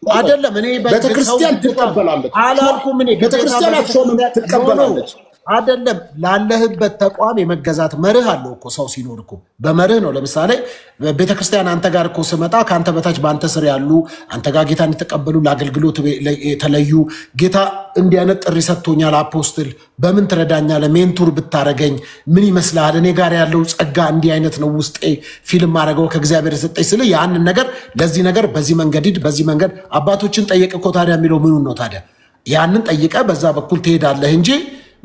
አይደለም። እኔ ቤተክርስቲያን ትቀበላለች አላልኩም። እኔ ቤተክርስቲያን አትሾምም ትቀበላለች አይደለም። ላለህበት ተቋም የመገዛት መርህ አለው እኮ ሰው ሲኖር እኮ በመርህ ነው። ለምሳሌ ቤተክርስቲያን አንተ ጋር እኮ ስመጣ ካንተ በታች በአንተ ስር ያሉ አንተ ጋር ጌታን የተቀበሉ ለአገልግሎት የተለዩ ጌታ እንዲህ አይነት ጥሪ ሰጥቶኛል አፖስትል በምን ትረዳኛለህ? ሜንቱር ብታረገኝ ምን ይመስልሃል? እኔ ጋር ያለው ጸጋ እንዲህ አይነት ነው ውስጤ ፊልም አደረገው ከእግዚአብሔር ሰጠኝ ስለ ያንን ነገር ለዚህ ነገር በዚህ መንገድ ሂድ በዚህ መንገድ አባቶችን ጠየቅ እኮ ታዲያ የሚለው ምኑን ነው ታዲያ? ያንን ጠይቀ በዛ በኩል ትሄዳለህ እንጂ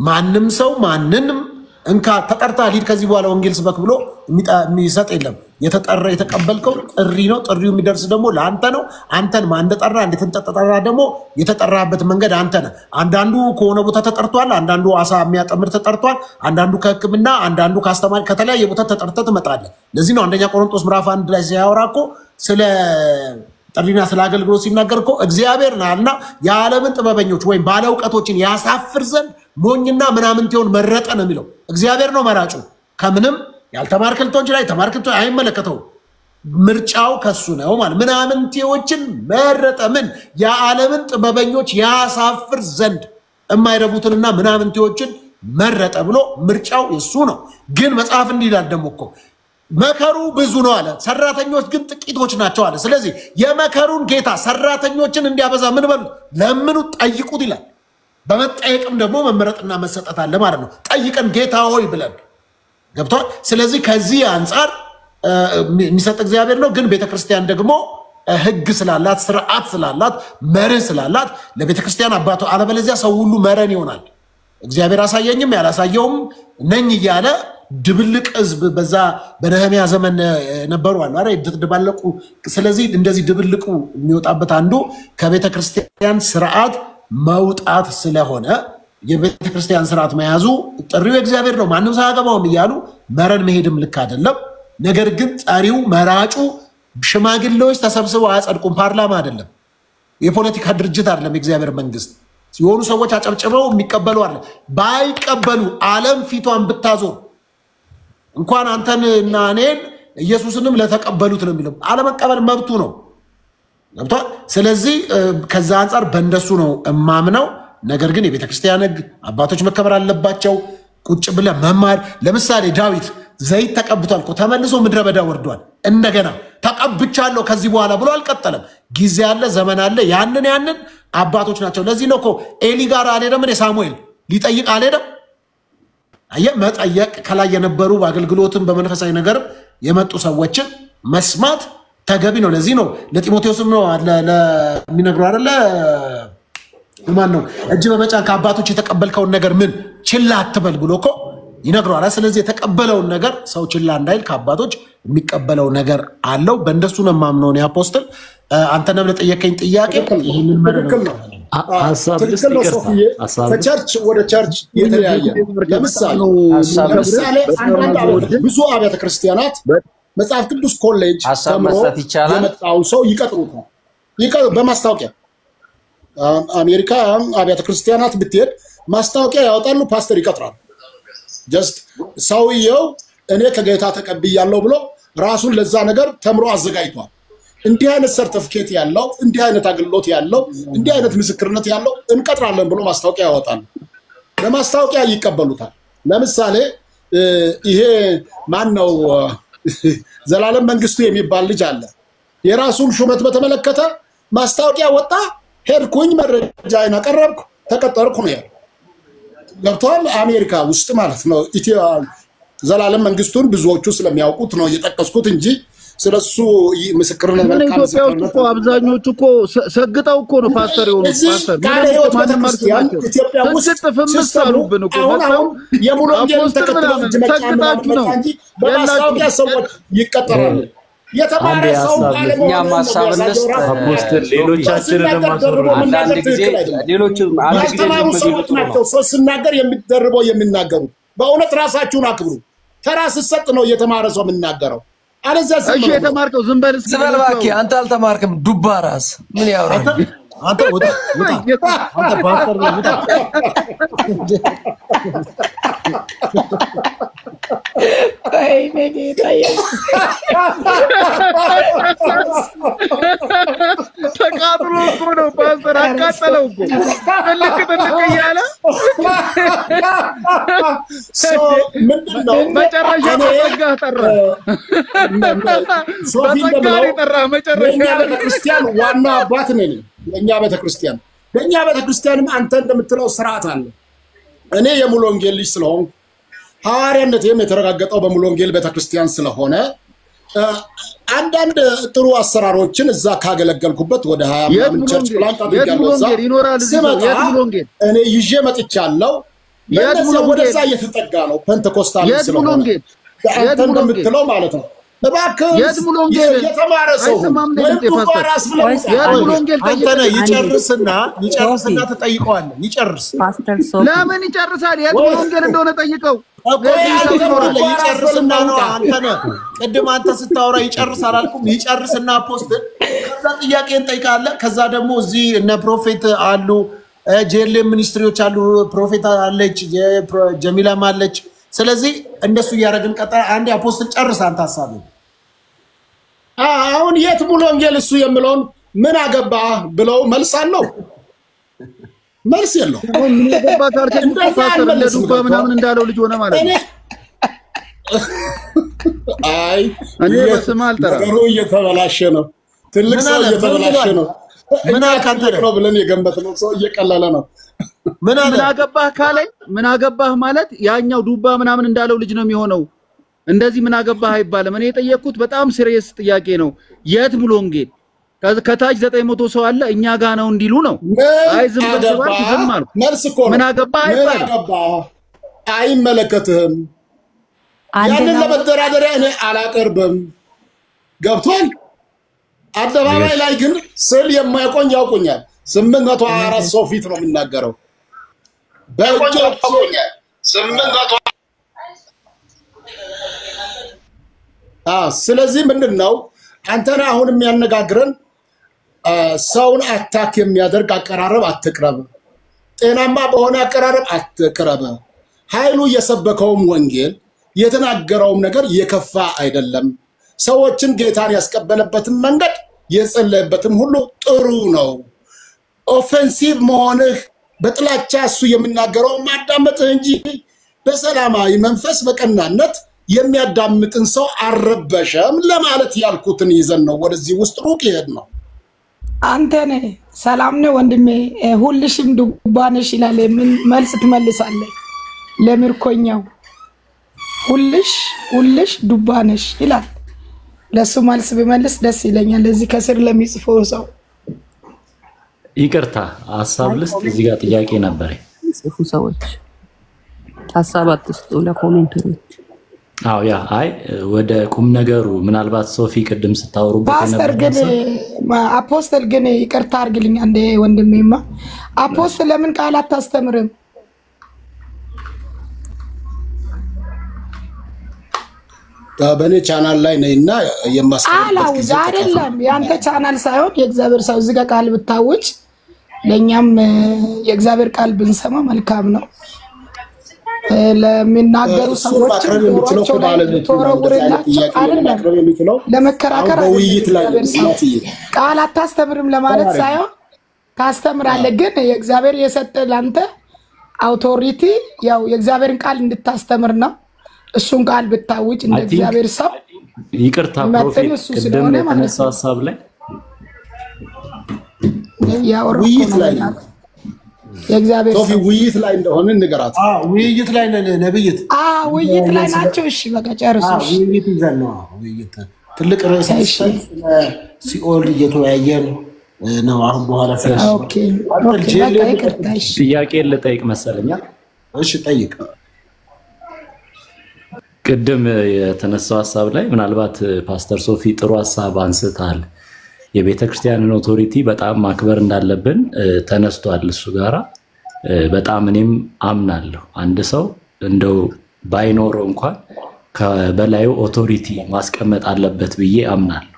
ማንም ሰው ማንንም እንካ ተጠርታ ሊድ ከዚህ በኋላ ወንጌል ስበክ ብሎ የሚሰጥ የለም። የተጠራ የተቀበልከው ጥሪ ነው። ጥሪው የሚደርስ ደግሞ ለአንተ ነው። አንተን ማን እንደጠራ እንዴት ተጠራ ደግሞ የተጠራበት መንገድ አንተ ነህ። አንዳንዱ ከሆነ ቦታ ተጠርቷል። አንዳንዱ አሳ የሚያጠምር ተጠርቷል። አንዳንዱ ከሕክምና፣ አንዳንዱ ከአስተማሪ ከተለያየ ቦታ ተጠርተህ ትመጣለህ። ለዚህ ነው አንደኛ ቆሮንቶስ ምዕራፍ 1 ላይ ሲያወራ እኮ ስለ ጥሪና ስለ አገልግሎት ሲናገር እኮ እግዚአብሔር ናልና የዓለምን ጥበበኞች ወይም ባለ ዕውቀቶችን ያሳፍር ዘንድ ሞኝና ምናምንቴውን መረጠ ነው የሚለው። እግዚአብሔር ነው መራጩ። ከምንም ያልተማርክልቶን ይችላል ተማርክልቶ አይመለከተው። ምርጫው ከሱ ነው ማለት ምናምንቴዎችን መረጠ። ምን የዓለምን ጥበበኞች ያሳፍር ዘንድ የማይረቡትንና ምናምንቴዎችን መረጠ ብሎ ምርጫው የሱ ነው። ግን መጽሐፍ እንዲህ ይላል ደግሞ እኮ መከሩ ብዙ ነው አለ፣ ሰራተኞች ግን ጥቂቶች ናቸው አለ። ስለዚህ የመከሩን ጌታ ሰራተኞችን እንዲያበዛ ምን በሉት ለምኑት፣ ጠይቁት ይላል። በመጠየቅም ደግሞ መመረጥና መሰጠት አለ ማለት ነው። ጠይቀን ጌታ ሆይ ብለን ገብቷል። ስለዚህ ከዚህ አንጻር የሚሰጥ እግዚአብሔር ነው። ግን ቤተክርስቲያን ደግሞ ህግ ስላላት ስርዓት ስላላት መርህ ስላላት ለቤተክርስቲያን አባቶ አለበለዚያ ሰው ሁሉ መረን ይሆናል። እግዚአብሔር አሳየኝም ያላሳየውም ነኝ እያለ ድብልቅ ህዝብ በዛ በነህሚያ ዘመን ነበሩ አለ አረ ይደባለቁ። ስለዚህ እንደዚህ ድብልቁ የሚወጣበት አንዱ ከቤተክርስቲያን ስርዓት መውጣት ስለሆነ የቤተክርስቲያን ስርዓት መያዙ ጥሪው እግዚአብሔር ነው ማንም ሳያገባውም እያሉ መረን መሄድም ልክ አይደለም። ነገር ግን ጠሪው መራጩ ሽማግሌዎች ተሰብስበው አያጸድቁም። ፓርላማ አይደለም፣ የፖለቲካ ድርጅት አይደለም። የእግዚአብሔር መንግስት ሲሆኑ ሰዎች አጨብጭበው የሚቀበሉ አይደለም። ባይቀበሉ ዓለም ፊቷን ብታዞር እንኳን አንተን እና እኔን ኢየሱስንም ለተቀበሉት ነው የሚለው። አለመቀበል መብቱ ነው ገብቷል። ስለዚህ ከዛ አንፃር በእንደሱ ነው እማምነው። ነገር ግን የቤተክርስቲያን ህግ አባቶች መከበር አለባቸው። ቁጭ ብለ መማር ለምሳሌ ዳዊት ዘይት ተቀብቷል እኮ ተመልሶ ምድረ በዳ ወርዷል። እንደገና ተቀብቻለሁ ከዚህ በኋላ ብሎ አልቀጠለም። ጊዜ አለ፣ ዘመን አለ። ያንን አባቶች ናቸው። ለዚህ ነው እኮ ኤሊ ጋር አልሄደም ሳሙኤል ሊጠይቅ አልሄደም። አየ መጠየቅ ከላይ የነበሩ በአገልግሎትም በመንፈሳዊ ነገር የመጡ ሰዎችን መስማት ተገቢ ነው። ለዚህ ነው ለጢሞቴዎስም ነው ለሚነግረው አይደለ ማን ነው እጅ በመጫን ከአባቶች የተቀበልከውን ነገር ምን ችላ አትበል ብሎ እኮ ይነግረዋል። ስለዚህ የተቀበለውን ነገር ሰው ችላ እንዳይል ከአባቶች የሚቀበለው ነገር አለው። በእንደሱ ነው የማምነው ነው አፖስትል። አንተንም ለጠየቀኝ ጥያቄ ይሄንን መረዳት ነው። ከቸርች ወደ ቸርች የተለያየ ለምሳሌ ብዙ አብያተ ክርስቲያናት መጽሐፍ ቅዱስ ኮሌጅ ተምሮ የመጣው ሰው ይቀጥሩታል በማስታወቂያ። አሜሪካ አብያተ ክርስቲያናት ብትሄድ ማስታወቂያ ያወጣሉ፣ ፓስተር ይቀጥራሉ። ጀስት ሰውየው እኔ ከጌታ ተቀብያለሁ ብሎ ራሱን ለዛ ነገር ተምሮ አዘጋጅቷል። እንዲህ አይነት ሰርቲፊኬት ያለው እንዲህ አይነት አገልግሎት ያለው እንዲህ አይነት ምስክርነት ያለው እንቀጥራለን ብሎ ማስታወቂያ ያወጣሉ። ለማስታወቂያ ይቀበሉታል። ለምሳሌ ይሄ ማን ነው ዘላለም መንግስቱ የሚባል ልጅ አለ። የራሱን ሹመት በተመለከተ ማስታወቂያ ወጣ፣ ሄድኩኝ፣ መረጃዬን አቀረብኩ፣ ተቀጠርኩ ነው ያለው። ገብቷል። አሜሪካ ውስጥ ማለት ነው። ዘላለም መንግስቱን ብዙዎቹ ስለሚያውቁት ነው የጠቀስኩት እንጂ ስለሱ ምስክርነት መልካም ኢትዮጵያ እኮ አብዛኞቹ እኮ ሰግጠው እኮ ነው ፓስተር የሆኑ ፓስተር ኢትዮጵያ ውስጥ ፍምሳሉብን እኮ አሁን የሙሉ ወንጌልን ተከትለው ጅመጫና እንጂ በማስታወቂያ ሰዎች ይቀጠራሉ። የተማረ ሰው እኛም ሐሳብ እንስጥ አፖስትል ሌሎቻችንን ማሰሩ አንዳንድ ጊዜ ሌሎችም ያስተማሩ ሰዎች ናቸው ሰው ሲናገር የሚደርበው የሚናገሩት። በእውነት ራሳችሁን አክብሩ። ተራስ ሰጥ ነው የተማረ ሰው የሚናገረው። አለዚያ እሺ የተማርከው ዝም በል እስኪ ዝበልባኪ አንተ አልተማርክም ዱባ ራስ ምን ያወራል አንተ ወጣ አንተ ፓስተር ወጣ አይ ነጌታዬ ተቃጥሎ እኮ ነው ፓስተር አቃጠለው እኮ ትልቅ እያለ መጨረሻ በጸጋ ጠራ ሶፊ በጸጋ ጠራ መጨረሻ ቤተክርስቲያን ዋና አባት ነኝ። ለኛ ቤተክርስቲያንም አንተ እንደምትለው ስርዓት አለ። እኔ የሙሉ ወንጌል ልጅ ስለሆንኩ ሐዋርያነቴም የተረጋገጠው በሙሉ ወንጌል ቤተክርስቲያን ስለሆነ አንዳንድ ጥሩ አሰራሮችን እዛ ካገለገልኩበት ወደ 20 ምናምን ቸርች ፕላንት አድርጋለሁ። እኔ ይዤ መጥቻለሁ። ወደዛ እየተጠጋ ነው ፔንቴኮስታል ስለሆነ አንተ እንደምትለው ማለት ነው። እባክህ የድሙሉ ወንጌል የተማረ ሰው ወይም ዱባ ራስ ብለው የድሙሉ ወንጌል አንተነ ይጨርስና ተጠይቀዋለህ ይጨርስ ለምን ይጨርሳል የድሙሉ ወንጌል እንደሆነ ጠይቀው ይጨርስና ነው አንተነ ቅድም አንተ ስታወራ ይጨርሳል አልኩም ይጨርስና አፖስትል ከዛ ጥያቄን ጠይቃለህ ከዛ ደግሞ እዚህ እነ ፕሮፌት አሉ ጄሌ ሚኒስትሪዎች አሉ ፕሮፌት አለች ጀሚላም አለች ስለዚህ እንደሱ ያረግን ቀጣይ አንድ አፖስትል ጨርስ አንተ ሐሳብ አሁን የድሙሉ ወንጌል እሱ የሚለውን ምን አገባ ብለው መልስ አለው መልስ የለው ምን ያገባ ካርቴን ፓስተር ለዱባ ምናምን እንዳለው ልጅ ሆነ ማለት ነው አይ እኔ በስም አልጠራ ነገሩ እየተበላሸ ነው ትልቅ ሰው እየተበላሸ ነው ምን አካንተ ነው ብለን የገንበትነው ሰው እየቀለለ ነው ምን አገባህ ካለኝ ምን አገባህ ማለት ያኛው ዱባ ምናምን እንዳለው ልጅ ነው የሚሆነው እንደዚህ ምን አገባህ አይባልም እኔ የጠየቅኩት በጣም ሲሪየስ ጥያቄ ነው የድሙሉ ወንጌል ከታች 900 ሰው አለ እኛ ጋር ነው እንዲሉ ነው አይ ዝም ብለህ ዝም አልኩ መልስ እኮ ምን አገባህ አይባልም አይመለከትህም ያንን ለመደራደሪያ እኔ አላቀርብም ገብቷል አደባባይ ላይ ግን ስል የማይቆኝ ያውቁኛል 824 ሰው ፊት ነው የሚናገረው በእጆች 800 ስለዚህ ምንድነው አንተና አሁን የሚያነጋግረን ሰውን አታክ የሚያደርግ አቀራረብ አትቅረብ ጤናማ በሆነ አቀራረብ አትቅረብ ኃይሉ የሰበከውም ወንጌል የተናገረውም ነገር የከፋ አይደለም ሰዎችን ጌታን ያስቀበለበትን መንገድ የጸለየበትም ሁሉ ጥሩ ነው ኦፌንሲቭ መሆንህ በጥላቻ እሱ የሚናገረው ማዳመጥህ እንጂ በሰላማዊ መንፈስ በቀናነት የሚያዳምጥን ሰው አረበሸም ለማለት ያልኩትን ይዘን ነው ወደዚህ ውስጥ ሩቅ ይሄድ ነው አንተ ነህ ሰላም ነው ወንድሜ ሁልሽም ዱባነሽ ይላል ምን መልስ ትመልሳለህ ለምርኮኛው ሁልሽ ዱባነሽ ይላል ለሱ መልስ ቢመልስ ደስ ይለኛል ለዚህ ከስር ለሚጽፈው ሰው ይቅርታ ሐሳብ ልስጥ እዚህ ጋር ጥያቄ ነበር ጽፉ ሰዎች ሐሳብ አትስጡ ለኮሜንተሮች አው ያ አይ ወደ ቁም ነገሩ ምናልባት ሶፊ ቅድም ስታወሩበት ፓስተር ግን አፖስትል ግን ይቅርታ አርግልኝ አንዴ ወንድሜማ አፖስትል ለምን ቃል አታስተምርም በኔ ቻናል ላይ ነይና የማስተምርበት ጊዜ አይደለም ያንተ ቻናል ሳይሆን የእግዚአብሔር ሰው እዚህ ጋር ቃል ብታውጭ ለኛም የእግዚአብሔር ቃል ብንሰማ መልካም ነው ለሚናገሩ ሰዎች ለመከራከር ቃል አታስተምርም ለማለት ሳይሆን ታስተምራለህ ግን የእግዚአብሔር የሰጠ ላንተ አውቶሪቲ ያው የእግዚአብሔርን ቃል እንድታስተምር ነው እሱን ቃል ብታውጭ እንደ እግዚአብሔር ሰው ይቅርታ ፕሮፌት ቅድም የተነሳው ሐሳብ ላይ ውይይት ላይ የእግዚአብሔር ሶፊ ውይይት ላይ እንደሆነ ንገራት ውይይት ላይ ነብይት ውይይት ላይ ናቸው እሺ በቃ ጨርሱ ውይይት ይዘን ነው ውይይት ትልቅ ርዕስ ሲኦል እየተወያየን ነው አሁን በኋላ ፍሬሽ ኦኬ ጥያቄ ልጠይቅ መሰለኛ እሺ ጠይቅ ቅድም የተነሳው ሐሳብ ላይ ምናልባት ፓስተር ሶፊ ጥሩ ሐሳብ አንስታል የቤተክርስቲያንን ኦቶሪቲ በጣም ማክበር እንዳለብን ተነስቷል እሱ ጋራ በጣም እኔም አምናለሁ አንድ ሰው እንደው ባይኖረው እንኳን ከበላዩ ኦቶሪቲ ማስቀመጥ አለበት ብዬ አምናለሁ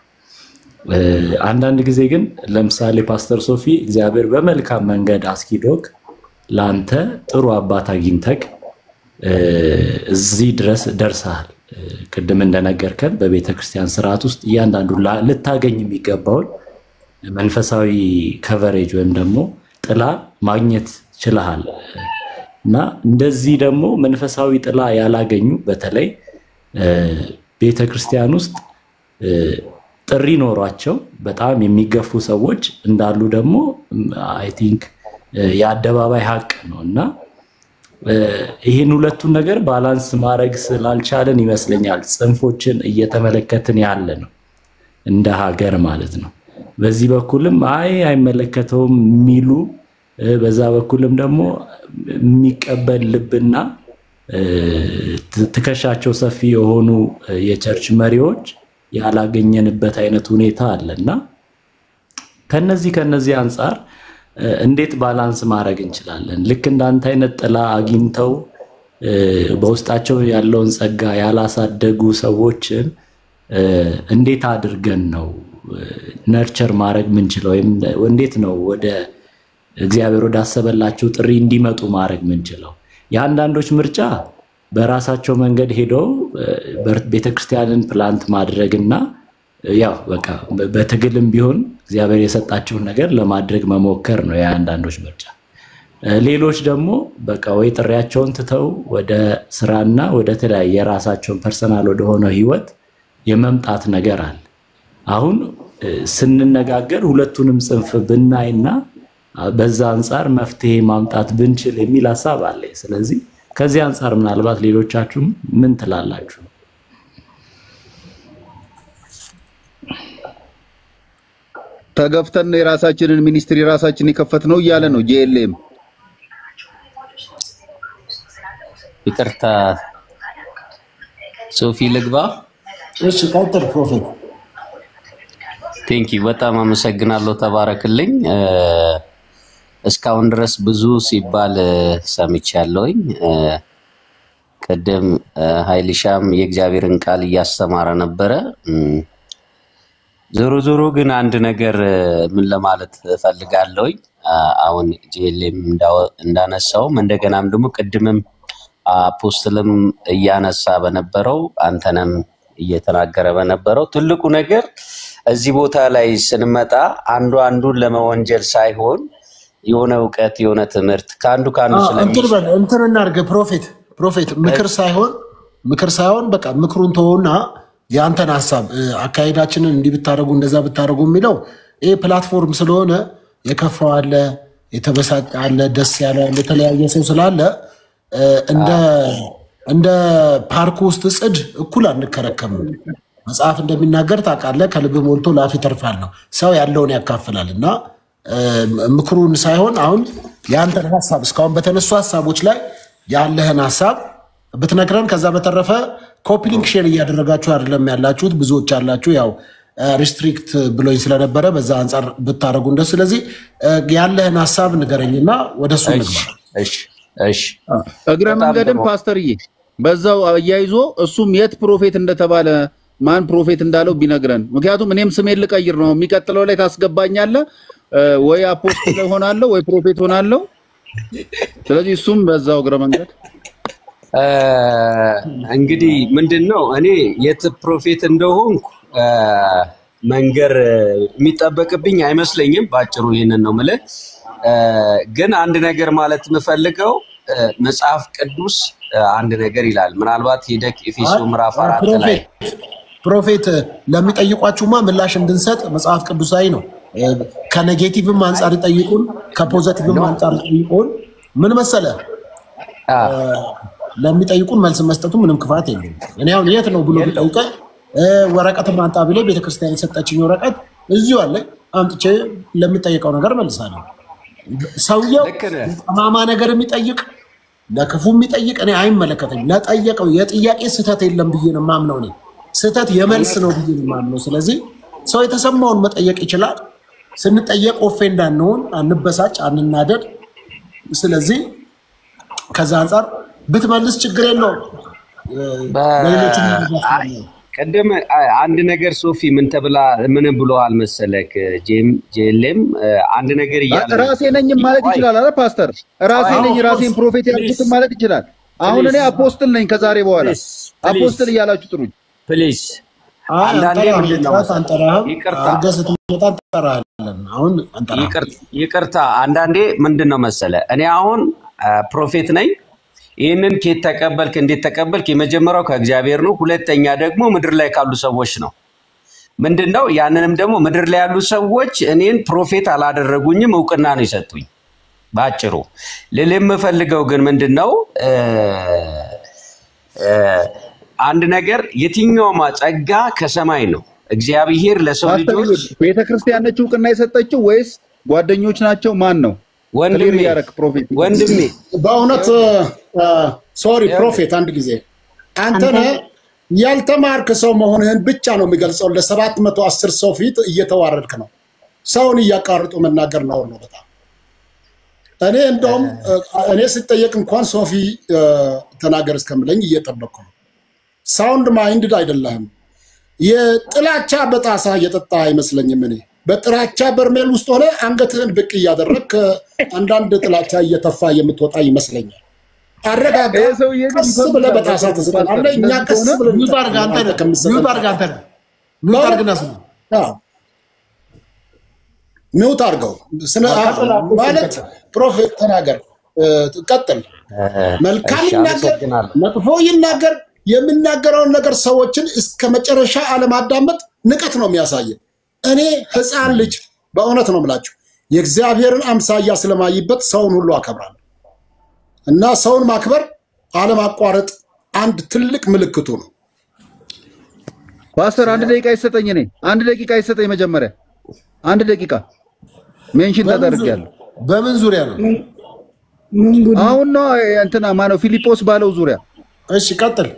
አንዳንድ ጊዜ ግን ለምሳሌ ፓስተር ሶፊ እግዚአብሔር በመልካም መንገድ አስኪዶክ ላንተ ጥሩ አባት አግኝተክ እዚህ ድረስ ደርሰሃል ቅድም እንደነገርከን በቤተክርስቲያን ስርዓት ውስጥ እያንዳንዱ ልታገኝ የሚገባው መንፈሳዊ ከቨሬጅ ወይም ደግሞ ጥላ ማግኘት ችለሃል እና እንደዚህ ደግሞ መንፈሳዊ ጥላ ያላገኙ በተለይ ቤተክርስቲያን ውስጥ ጥሪ ኖሯቸው በጣም የሚገፉ ሰዎች እንዳሉ ደግሞ አይ ቲንክ የአደባባይ ሀቅ ነውና ይሄን ሁለቱን ነገር ባላንስ ማድረግ ስላልቻለን ይመስለኛል ጽንፎችን እየተመለከትን ያለ ነው እንደ ሀገር ማለት ነው በዚህ በኩልም አይመለከተውም ሚሉ በዛ በኩልም ደግሞ የሚቀበል ልብና ትከሻቸው ሰፊ የሆኑ የቸርች መሪዎች ያላገኘንበት አይነት ሁኔታ አለና ከነዚህ አንፃር እንዴት ባላንስ ማድረግ እንችላለን? ልክ እንዳንተ አይነት ጥላ አግኝተው በውስጣቸው ያለውን ጸጋ ያላሳደጉ ሰዎችን እንዴት አድርገን ነው ነርቸር ማድረግ ምንችለው? ወይም እንዴት ነው ወደ እግዚአብሔር ወዳሰበላቸው ጥሪ እንዲመጡ ማድረግ ምንችለው? የአንዳንዶች ምርጫ በራሳቸው መንገድ ሄደው ቤተክርስቲያንን ፕላንት ማድረግና ያው በቃ በትግልም ቢሆን እግዚአብሔር የሰጣቸውን ነገር ለማድረግ መሞከር ነው የአንዳንዶች ምርጫ። ሌሎች ደግሞ በቃ ወይ ጥሪያቸውን ትተው ወደ ስራና ወደ ተለያየ የራሳቸውን ፐርሰናል ወደ ሆነ ህይወት የመምጣት ነገር አለ። አሁን ስንነጋገር ሁለቱንም ጽንፍ ብናይና በዛ አንፃር መፍትሄ ማምጣት ብንችል የሚል ሐሳብ አለ። ስለዚህ ከዚህ አንፃር ምናልባት ሌሎቻችሁ ምን ትላላችሁ? ተገፍተን የራሳችንን ሚኒስትሪ ራሳችን የከፈትነው እያለ ነው ጄኤልኤም። ይቅርታ ሶፊ ልግባ? እሺ ቀጥል ፕሮፌት። ቴንኪ በጣም አመሰግናለሁ። ተባረክልኝ። እስካሁን ድረስ ብዙ ሲባል ሰምቻለሁኝ። ቀደም ኃይልሻም የእግዚአብሔርን ቃል እያስተማረ ነበረ። ዞሮ ግን አንድ ነገር ምን ለማለት ፈልጋለሁኝ። አሁን ጄኤልኤም እንዳነሳውም እንደገናም ደግሞ ቅድምም አፖስትልም እያነሳ በነበረው አንተንም እየተናገረ በነበረው ትልቁ ነገር እዚህ ቦታ ላይ ስንመጣ አንዱን ለመወንጀል ሳይሆን የሆነ ዕውቀት የሆነ ትምህርት ካንዱ እንትን እናድርግ። ፕሮፌት ምክር ሳይሆን በቃ ምክሩን ተወውና ያንተን ሐሳብ አካሄዳችንን እንዲህ ብታረጉ እንደዛ ብታረጉ የሚለው ይሄ ፕላትፎርም ስለሆነ የከፋው አለ፣ የተበሳጨ አለ፣ ደስ ያለ አለ፣ የተለያየ ሰው ስላለ እንደ ፓርክ ውስጥ ጽድ እኩል አንከረከም። መጽሐፍ እንደሚናገር ታውቃለህ፣ ከልብ ሞልቶ ለአፍ ይተርፋል ነው። ሰው ያለውን ያካፍላል እና ምክሩን ሳይሆን አሁን ያንተን ሐሳብ እስካሁን በተነሱ ሐሳቦች ላይ ያለህን ሐሳብ ብትነግረን። ከዛ በተረፈ ኮፒ ሊንክ ሼር እያደረጋችሁ አይደለም ያላችሁት፣ ብዙዎች አላችሁ። ያው ሪስትሪክት ብሎኝ ስለነበረ በዛ አንፃር ብታረጉ እንደው። ስለዚህ ያለህን ሐሳብ ንገረኝና ወደሱ እንግባ። እሺ እግረ መንገድም ፓስተርዬ በዛው አያይዞ እሱም የት ፕሮፌት እንደተባለ ማን ፕሮፌት እንዳለው ቢነግረን። ምክንያቱም እኔም ስሜን ልቀይር ነው የሚቀጥለው ላይ ታስገባኛለህ፣ ወይ አፖስቶል ሆናለሁ ወይ ፕሮፌት ሆናለሁ። ስለዚህ እሱም በዛው እግረ መንገድ እንግዲህ ምንድነው እኔ የት ፕሮፌት እንደሆንኩ መንገር የሚጠበቅብኝ አይመስለኝም። ባጭሩ ይሄንን ነው ማለት። ግን አንድ ነገር ማለት የምፈልገው መጽሐፍ ቅዱስ አንድ ነገር ይላል። ምናልባት ሄደክ ኤፌሶ ምዕራፍ 4 ላይ ፕሮፌት ለሚጠይቋችሁማ ምላሽ እንድንሰጥ መጽሐፍ ቅዱሳዊ ነው። ከኔጌቲቭም አንፃር ይጠይቁን፣ ከፖዚቲቭም አንፃር ይጠይቁን። ምን መሰለ ለሚጠይቁን መልስ መስጠቱ ምንም ክፋት የለም። እኔ አሁን የት ነው ብሎ ቢጠይቀኝ ወረቀት ማንጣ ቢለኝ ቤተክርስቲያን የሰጠችኝ ወረቀት እዚሁ አለ፣ አምጥቼ ለሚጠይቀው ነገር መልሳለሁ። ሰውየው ጠማማ ነገር የሚጠይቅ ለክፉ የሚጠይቅ እኔ አይመለከተኝ። ለጠየቀው የጥያቄ ስህተት የለም ብዬ ነው የማምነው። እኔ ስህተት የመልስ ነው ብዬ ነው የማምነው። ስለዚህ ሰው የተሰማውን መጠየቅ ይችላል። ስንጠየቅ ኦፌንድ አንሆን፣ አንበሳጭ፣ አንናደድ። ስለዚህ ከዛ አንፃር ብትመልስ ችግር የለውም። ቀደም አንድ ነገር ሶፊ ምን ብሎሃል መሰለክ? ጄኤልኤም አንድ ነገር እያለ ራሴ ነኝ ማለት ይችላል አይደል ፓስተር? ራሴ ነኝ ራሴን ፕሮፌት ያልኩት ማለት ይችላል። አሁን እኔ አፖስትል ነኝ ከዛሬ በኋላ አፖስትል እያላችሁ ጥሩኝ ፕሊዝ። አንዳንዴ ምንድነው ይቅርታ አንዳንዴ ምንድነው መሰለ እኔ አሁን ፕሮፌት ነኝ። ይሄንን ከየት ተቀበልክ እንዴት ተቀበልክ? የመጀመሪያው ከእግዚአብሔር ነው። ሁለተኛ ደግሞ ምድር ላይ ካሉ ሰዎች ነው። ምንድነው ያንንም ደግሞ ምድር ላይ ያሉ ሰዎች እኔን ፕሮፌት አላደረጉኝም፣ እውቅና ነው የሰጡኝ። ባጭሩ ለምፈልገው ግን ምንድነው አንድ ነገር የትኛውም ጸጋ ከሰማይ ነው። እግዚአብሔር ለሰው ልጆች ቤተክርስቲያን ነች እውቅና የሰጠችው ወይስ ጓደኞች ናቸው? ማን ነው? ወንድሜ በእውነት ሶሪ ፕሮፌት አንድ ጊዜ አንተ ነህ ያልተማርክ ሰው መሆንህን ብቻ ነው የሚገልጸው። ለ710 ሰው ፊት እየተዋረድክ ነው። ሰውን እያቃርጡ መናገር ነው በጣም። እኔ እንደውም እኔ ስጠየቅ እንኳን ሶፊ ተናገር እስከምለኝ እየጠበቅኩ ነው። ሳውንድ ማይንድድ አይደለም። የጥላቻ በጣሳ እየጠጣ አይመስለኝም። እኔ በጥላቻ በርሜል ውስጥ ሆነ አንገትህን ብቅ እያደረግክ አንዳንድ ጥላቻ እየተፋ የምትወጣ ይመስለኛል። አረጋጋ። ቀስ ብለህ በጣሳ ትስጠናለህ። እኛ ቀስ ብለን ሚውት አድርገው ማለት ፕሮፌት ተናገር ቀጥል። መልካም ይናገር መጥፎ ይናገር። የምናገረውን ነገር ሰዎችን እስከ መጨረሻ አለማዳመጥ ንቀት ነው የሚያሳየው። እኔ ህፃን ልጅ በእውነት ነው የምላችሁ የእግዚአብሔርን አምሳያ ስለማይበት ሰውን ሁሉ አከብራለሁ እና ሰውን ማክበር አለማቋረጥ አንድ ትልቅ ምልክቱ ነው። ፓስተር 1 ደቂቃ ይሰጠኝ። እኔ 1 ደቂቃ ይሰጠኝ። መጀመሪያ 1 ደቂቃ ሜንሽን ተደርጋለሁ። በምን ዙሪያ ነው? አሁን ነው እንትና ማነው ፊሊጶስ ባለው ዙሪያ። እሺ ቀጥል።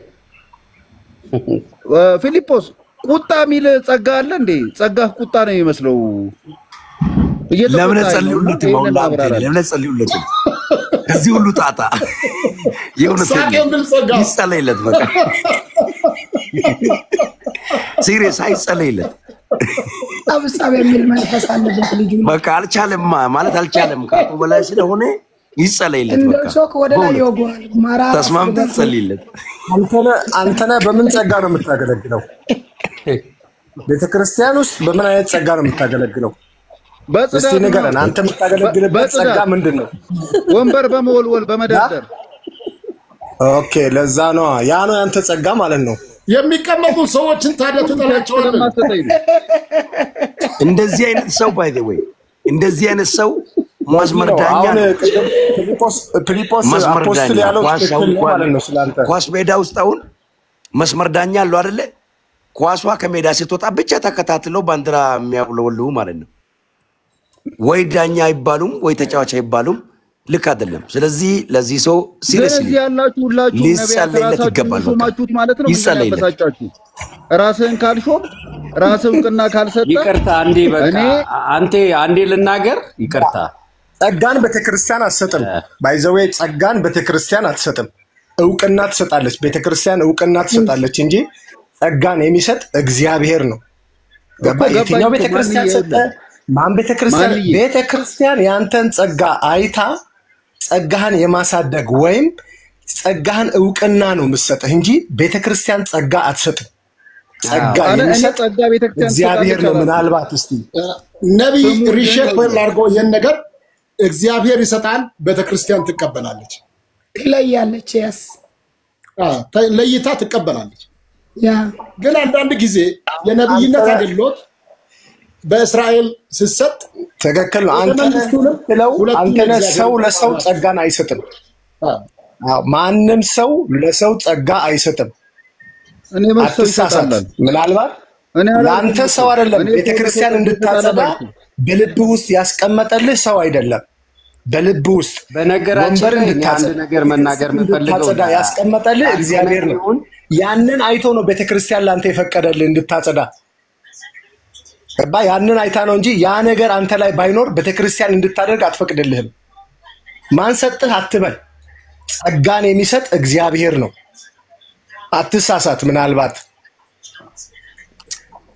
ፊሊጶስ ቁጣ ሚል ጸጋ አለ እንዴ? ጸጋ ቁጣ ነው የሚመስለው። ለምን ጸልዩለት? ለምን ጸልዩለት? ከዚህ ሁሉ ጣጣ የሆነ ይጸለይለት። በቃ ሲሪየስ አይጸለይለት። አብሳብ የሚል መንፈስ አለበት ልጅ። በቃ አልቻለም ማለት አልቻለም። ካቁ በላይ ስለሆነ ይጸለይለት። በቃ ሶክ ወደ ላይ ይወጓል። ማራ ተስማምተን ጸልይለት። አንተና በምን ጸጋ ነው የምታገለግለው? ቤተክርስቲያን ውስጥ በምን አይነት ጸጋ ነው የምታገለግለው? እስቲ ንገረን። አንተ የምታገለግልበት ጸጋ ምንድነው? ወንበር በመወልወል በመደርደር። ኦኬ፣ ለዛ ነው ያ ነው ያንተ ጸጋ ማለት ነው። የሚቀመጡ ሰዎችን ታዲያ ትጠላቸዋለህ። እንደዚህ አይነት ሰው ባይ ዘ ወይ እንደዚህ አይነት ሰው ማስመርዳኛ ፊሊጶስ አፖስቶል ያለው ትክክል ማለት ነው። ስላንተ ኳስ ሜዳ ውስጥ አሁን መስመርዳኛ አለው አይደለ? ኳሷ ከሜዳ ስትወጣ ብቻ ተከታትለው ባንዲራ የሚያውለወልው ማለት ነው። ወይ ዳኛ አይባሉም ወይ ተጫዋች አይባሉም። ልክ አይደለም። ስለዚህ ለዚህ ሰው ሲሪየስሊ ያላችሁ ሁላችሁ ነብያት ራሳችሁን ሾማችሁት ማለት ነው። ያበሳጫችሁ ራስህን ካልሾም ራስህ እውቅና ካልሰጠ ይቅርታ አንዴ በቃ አንዴ ልናገር። ይቅርታ ጸጋን ቤተክርስቲያን አትሰጥም። ባይዘዌ ጸጋን ቤተክርስቲያን አትሰጥም። እውቅና ትሰጣለች። ቤተክርስቲያን እውቅና ትሰጣለች እንጂ ጸጋን የሚሰጥ እግዚአብሔር ነው። ገባ? የትኛው ቤተክርስቲያን ሰጠ? ማን ቤተክርስቲያን? ቤተክርስቲያን ያንተን ጸጋ አይታ ጸጋህን የማሳደግ ወይም ጸጋህን እውቅና ነው የምትሰጥህ እንጂ ቤተክርስቲያን ጸጋ አትሰጥም። ጸጋ የሚሰጥ እግዚአብሔር ነው። ምናልባት እስቲ ነብይ ሪሼፕ አድርጎ ይሄን ነገር እግዚአብሔር ይሰጣል፣ ቤተክርስቲያን ትቀበላለች። ትለያለች። ያስ ለይታ ትቀበላለች። ያ ግን አንዳንድ ጊዜ የነብይነት አገልግሎት በእስራኤል ሲሰጥ ትክክል ነው። አንተ ሰው ለሰው ጸጋን አይሰጥም። ማንም ሰው ለሰው ጸጋ አይሰጥም። አትሳሳት። ምናልባት ለአንተ ሰው አይደለም ቤተክርስቲያን እንድታጸዳ በልብ ውስጥ ያስቀመጠልህ ሰው አይደለም። በልብ ውስጥ በነገራችን ላይ አንድ ነገር መናገር የምፈልገው ያስቀመጠልህ እግዚአብሔር ነው። ያንን አይቶ ነው ቤተክርስቲያን ላንተ የፈቀደልህ እንድታጸዳ። ገባ? ያንን አይታ ነው እንጂ ያ ነገር አንተ ላይ ባይኖር ቤተክርስቲያን እንድታደርግ አትፈቅድልህም። ማን ሰጥህ አትበል። ጸጋን የሚሰጥ እግዚአብሔር ነው። አትሳሳት። ምናልባት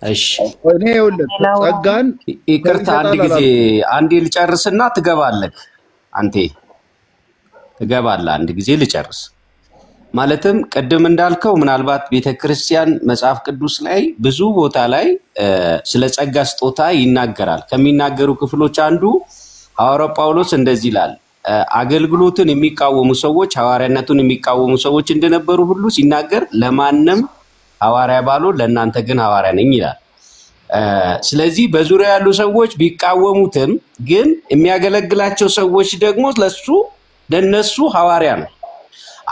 እሺ እኔ ይኸውልህ ጸጋን ይቅርታ አንድ ጊዜ አንዴ ልጨርስና ትገባለህ። አንተ ትገባለህ። አንድ ጊዜ ልጨርስ። ማለትም ቅድም እንዳልከው ምናልባት ቤተክርስቲያን መጽሐፍ ቅዱስ ላይ ብዙ ቦታ ላይ ስለ ጸጋ ስጦታ ይናገራል። ከሚናገሩ ክፍሎች አንዱ ሐዋርያው ጳውሎስ እንደዚህ ይላል፣ አገልግሎትን የሚቃወሙ ሰዎች ሐዋርያነቱን የሚቃወሙ ሰዎች እንደነበሩ ሁሉ ሲናገር ለማንም ሐዋርያ ባሉ ለእናንተ ግን ሐዋርያ ነኝ ይላል። ስለዚህ በዙሪያ ያሉ ሰዎች ቢቃወሙትም ግን የሚያገለግላቸው ሰዎች ደግሞ ለነሱ ሐዋርያ ነው።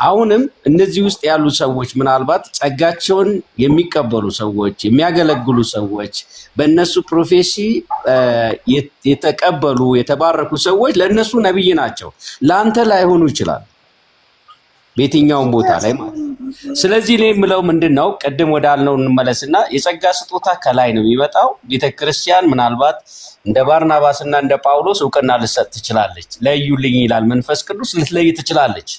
አሁንም እነዚህ ውስጥ ያሉ ሰዎች ምናልባት ጸጋቸውን የሚቀበሉ ሰዎች የሚያገለግሉ ሰዎች በእነሱ ፕሮፌሲ የተቀበሉ የተባረኩ ሰዎች ለነሱ ነብይ ናቸው። ላንተ ላይሆኑ ይችላል። በየትኛውም ቦታ ላይ ማለት ነው። ስለዚህ እኔ የምለው ምንድነው ቅድም ወዳልነው እንመለስና የጸጋ ስጦታ ከላይ ነው የሚመጣው። ቤተክርስቲያን ምናልባት እንደ ባርናባስና እንደ ጳውሎስ ዕውቅና ልትሰጥ ትችላለች። ለዩልኝ ይላል መንፈስ ቅዱስ ልትለይ ትችላለች።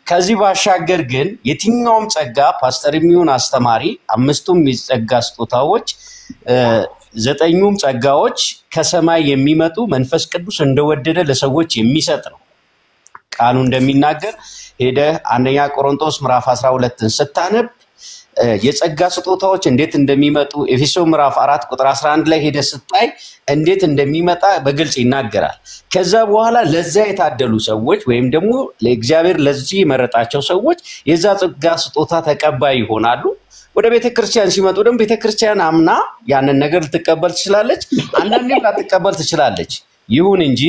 ከዚህ ባሻገር ግን የትኛውም ጸጋ ፓስተር የሚሆን አስተማሪ አምስቱም የጸጋ ስጦታዎች ዘጠኙም ጸጋዎች ከሰማይ የሚመጡ መንፈስ ቅዱስ እንደወደደ ለሰዎች የሚሰጥ ነው። ቃሉ እንደሚናገር ሄደ አንደኛ ቆሮንቶስ ምዕራፍ 12ን ስታነብ የጸጋ ስጦታዎች እንዴት እንደሚመጡ ኤፌሶን ምዕራፍ 4 ቁጥር 11 ላይ ሄደ ስታይ እንዴት እንደሚመጣ በግልጽ ይናገራል። ከዛ በኋላ ለዛ የታደሉ ሰዎች ወይም ደግሞ ለእግዚአብሔር ለዚህ የመረጣቸው ሰዎች የዛ ጸጋ ስጦታ ተቀባይ ይሆናሉ። ወደ ቤተክርስቲያን ሲመጡ ደግሞ ቤተክርስቲያን አምና ያንን ነገር ልትቀበል ትችላለች፣ አንዳንዴም ላትቀበል ትችላለች። ይሁን እንጂ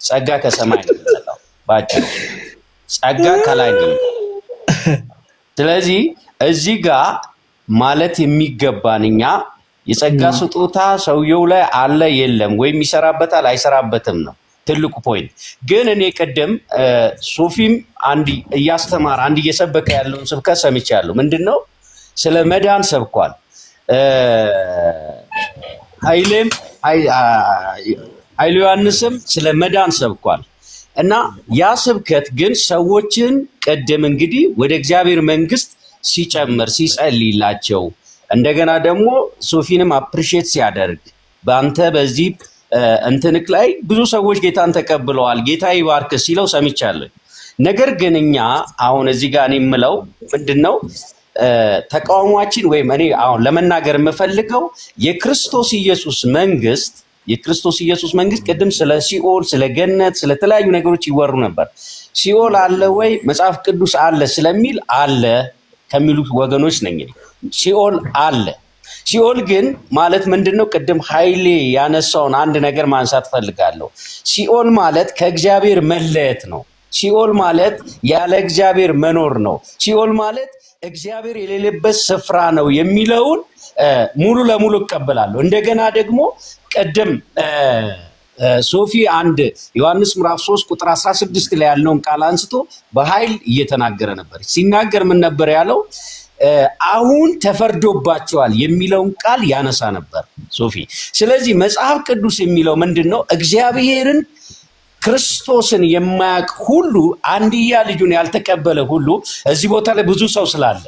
ጸጋ ከሰማይ ነው የሚመጣው። ባጭሩ ጸጋ ከላይ ነው። ስለዚህ እዚህ ጋር ማለት የሚገባንኛ የጸጋ ስጦታ ሰውየው ላይ አለ የለም ወይም ይሰራበታል አይሰራበትም ነው ትልቁ ፖይንት። ግን እኔ ቀደም ሶፊም አንድ እያስተማረ አንድ እየሰበከ ያለውን ስብከት ሰምቻለሁ። ምንድነው ስለ መዳን ሰብኳል። ኃይለ ዮሐንስም ስለ መዳን ሰብኳል። እና ያ ስብከት ግን ሰዎችን ቀደም እንግዲህ ወደ እግዚአብሔር መንግስት ሲጨምር ሲጸልይላቸው እንደገና ደግሞ ሶፊንም አፕሪሺየት ሲያደርግ ባንተ በዚህ እንትንክ ላይ ብዙ ሰዎች ጌታን ተቀብለዋል ጌታ ይባርክ ሲለው ሰምቻለሁ። ነገር ግን እኛ አሁን እዚህ ጋር እኔ የምለው ምንድነው ተቃውሟችን ወይም እኔ አሁን ለመናገር የምፈልገው የክርስቶስ ኢየሱስ መንግስት ቅድም ስለ ሲኦል ስለ ገነት ስለ ተለያዩ ነገሮች ይወሩ ነበር። ሲኦል አለ ወይ መጽሐፍ ቅዱስ አለ ስለሚል አለ ከሚሉት ወገኖች ነኝ። ሲኦል አለ። ሲኦል ግን ማለት ምንድነው? ቅድም ኃይሌ ያነሳውን አንድ ነገር ማንሳት ፈልጋለሁ። ሲኦል ማለት ከእግዚአብሔር መለየት ነው። ሲኦል ማለት ያለ እግዚአብሔር መኖር ነው። ሲኦል ማለት እግዚአብሔር የሌለበት ስፍራ ነው የሚለውን ሙሉ ለሙሉ እቀበላለሁ። እንደገና ደግሞ ቀደም ሶፊ አንድ ዮሐንስ ምዕራፍ 3 ቁጥር 16 ላይ ያለውን ቃል አንስቶ በኃይል እየተናገረ ነበር። ሲናገር ምን ነበር ያለው? አሁን ተፈርዶባቸዋል የሚለውን ቃል ያነሳ ነበር ሶፊ። ስለዚህ መጽሐፍ ቅዱስ የሚለው ምንድነው? እግዚአብሔርን ክርስቶስን የማያውቅ ሁሉ አንድያ ልጁን ያልተቀበለ ሁሉ እዚህ ቦታ ላይ ብዙ ሰው ስላለ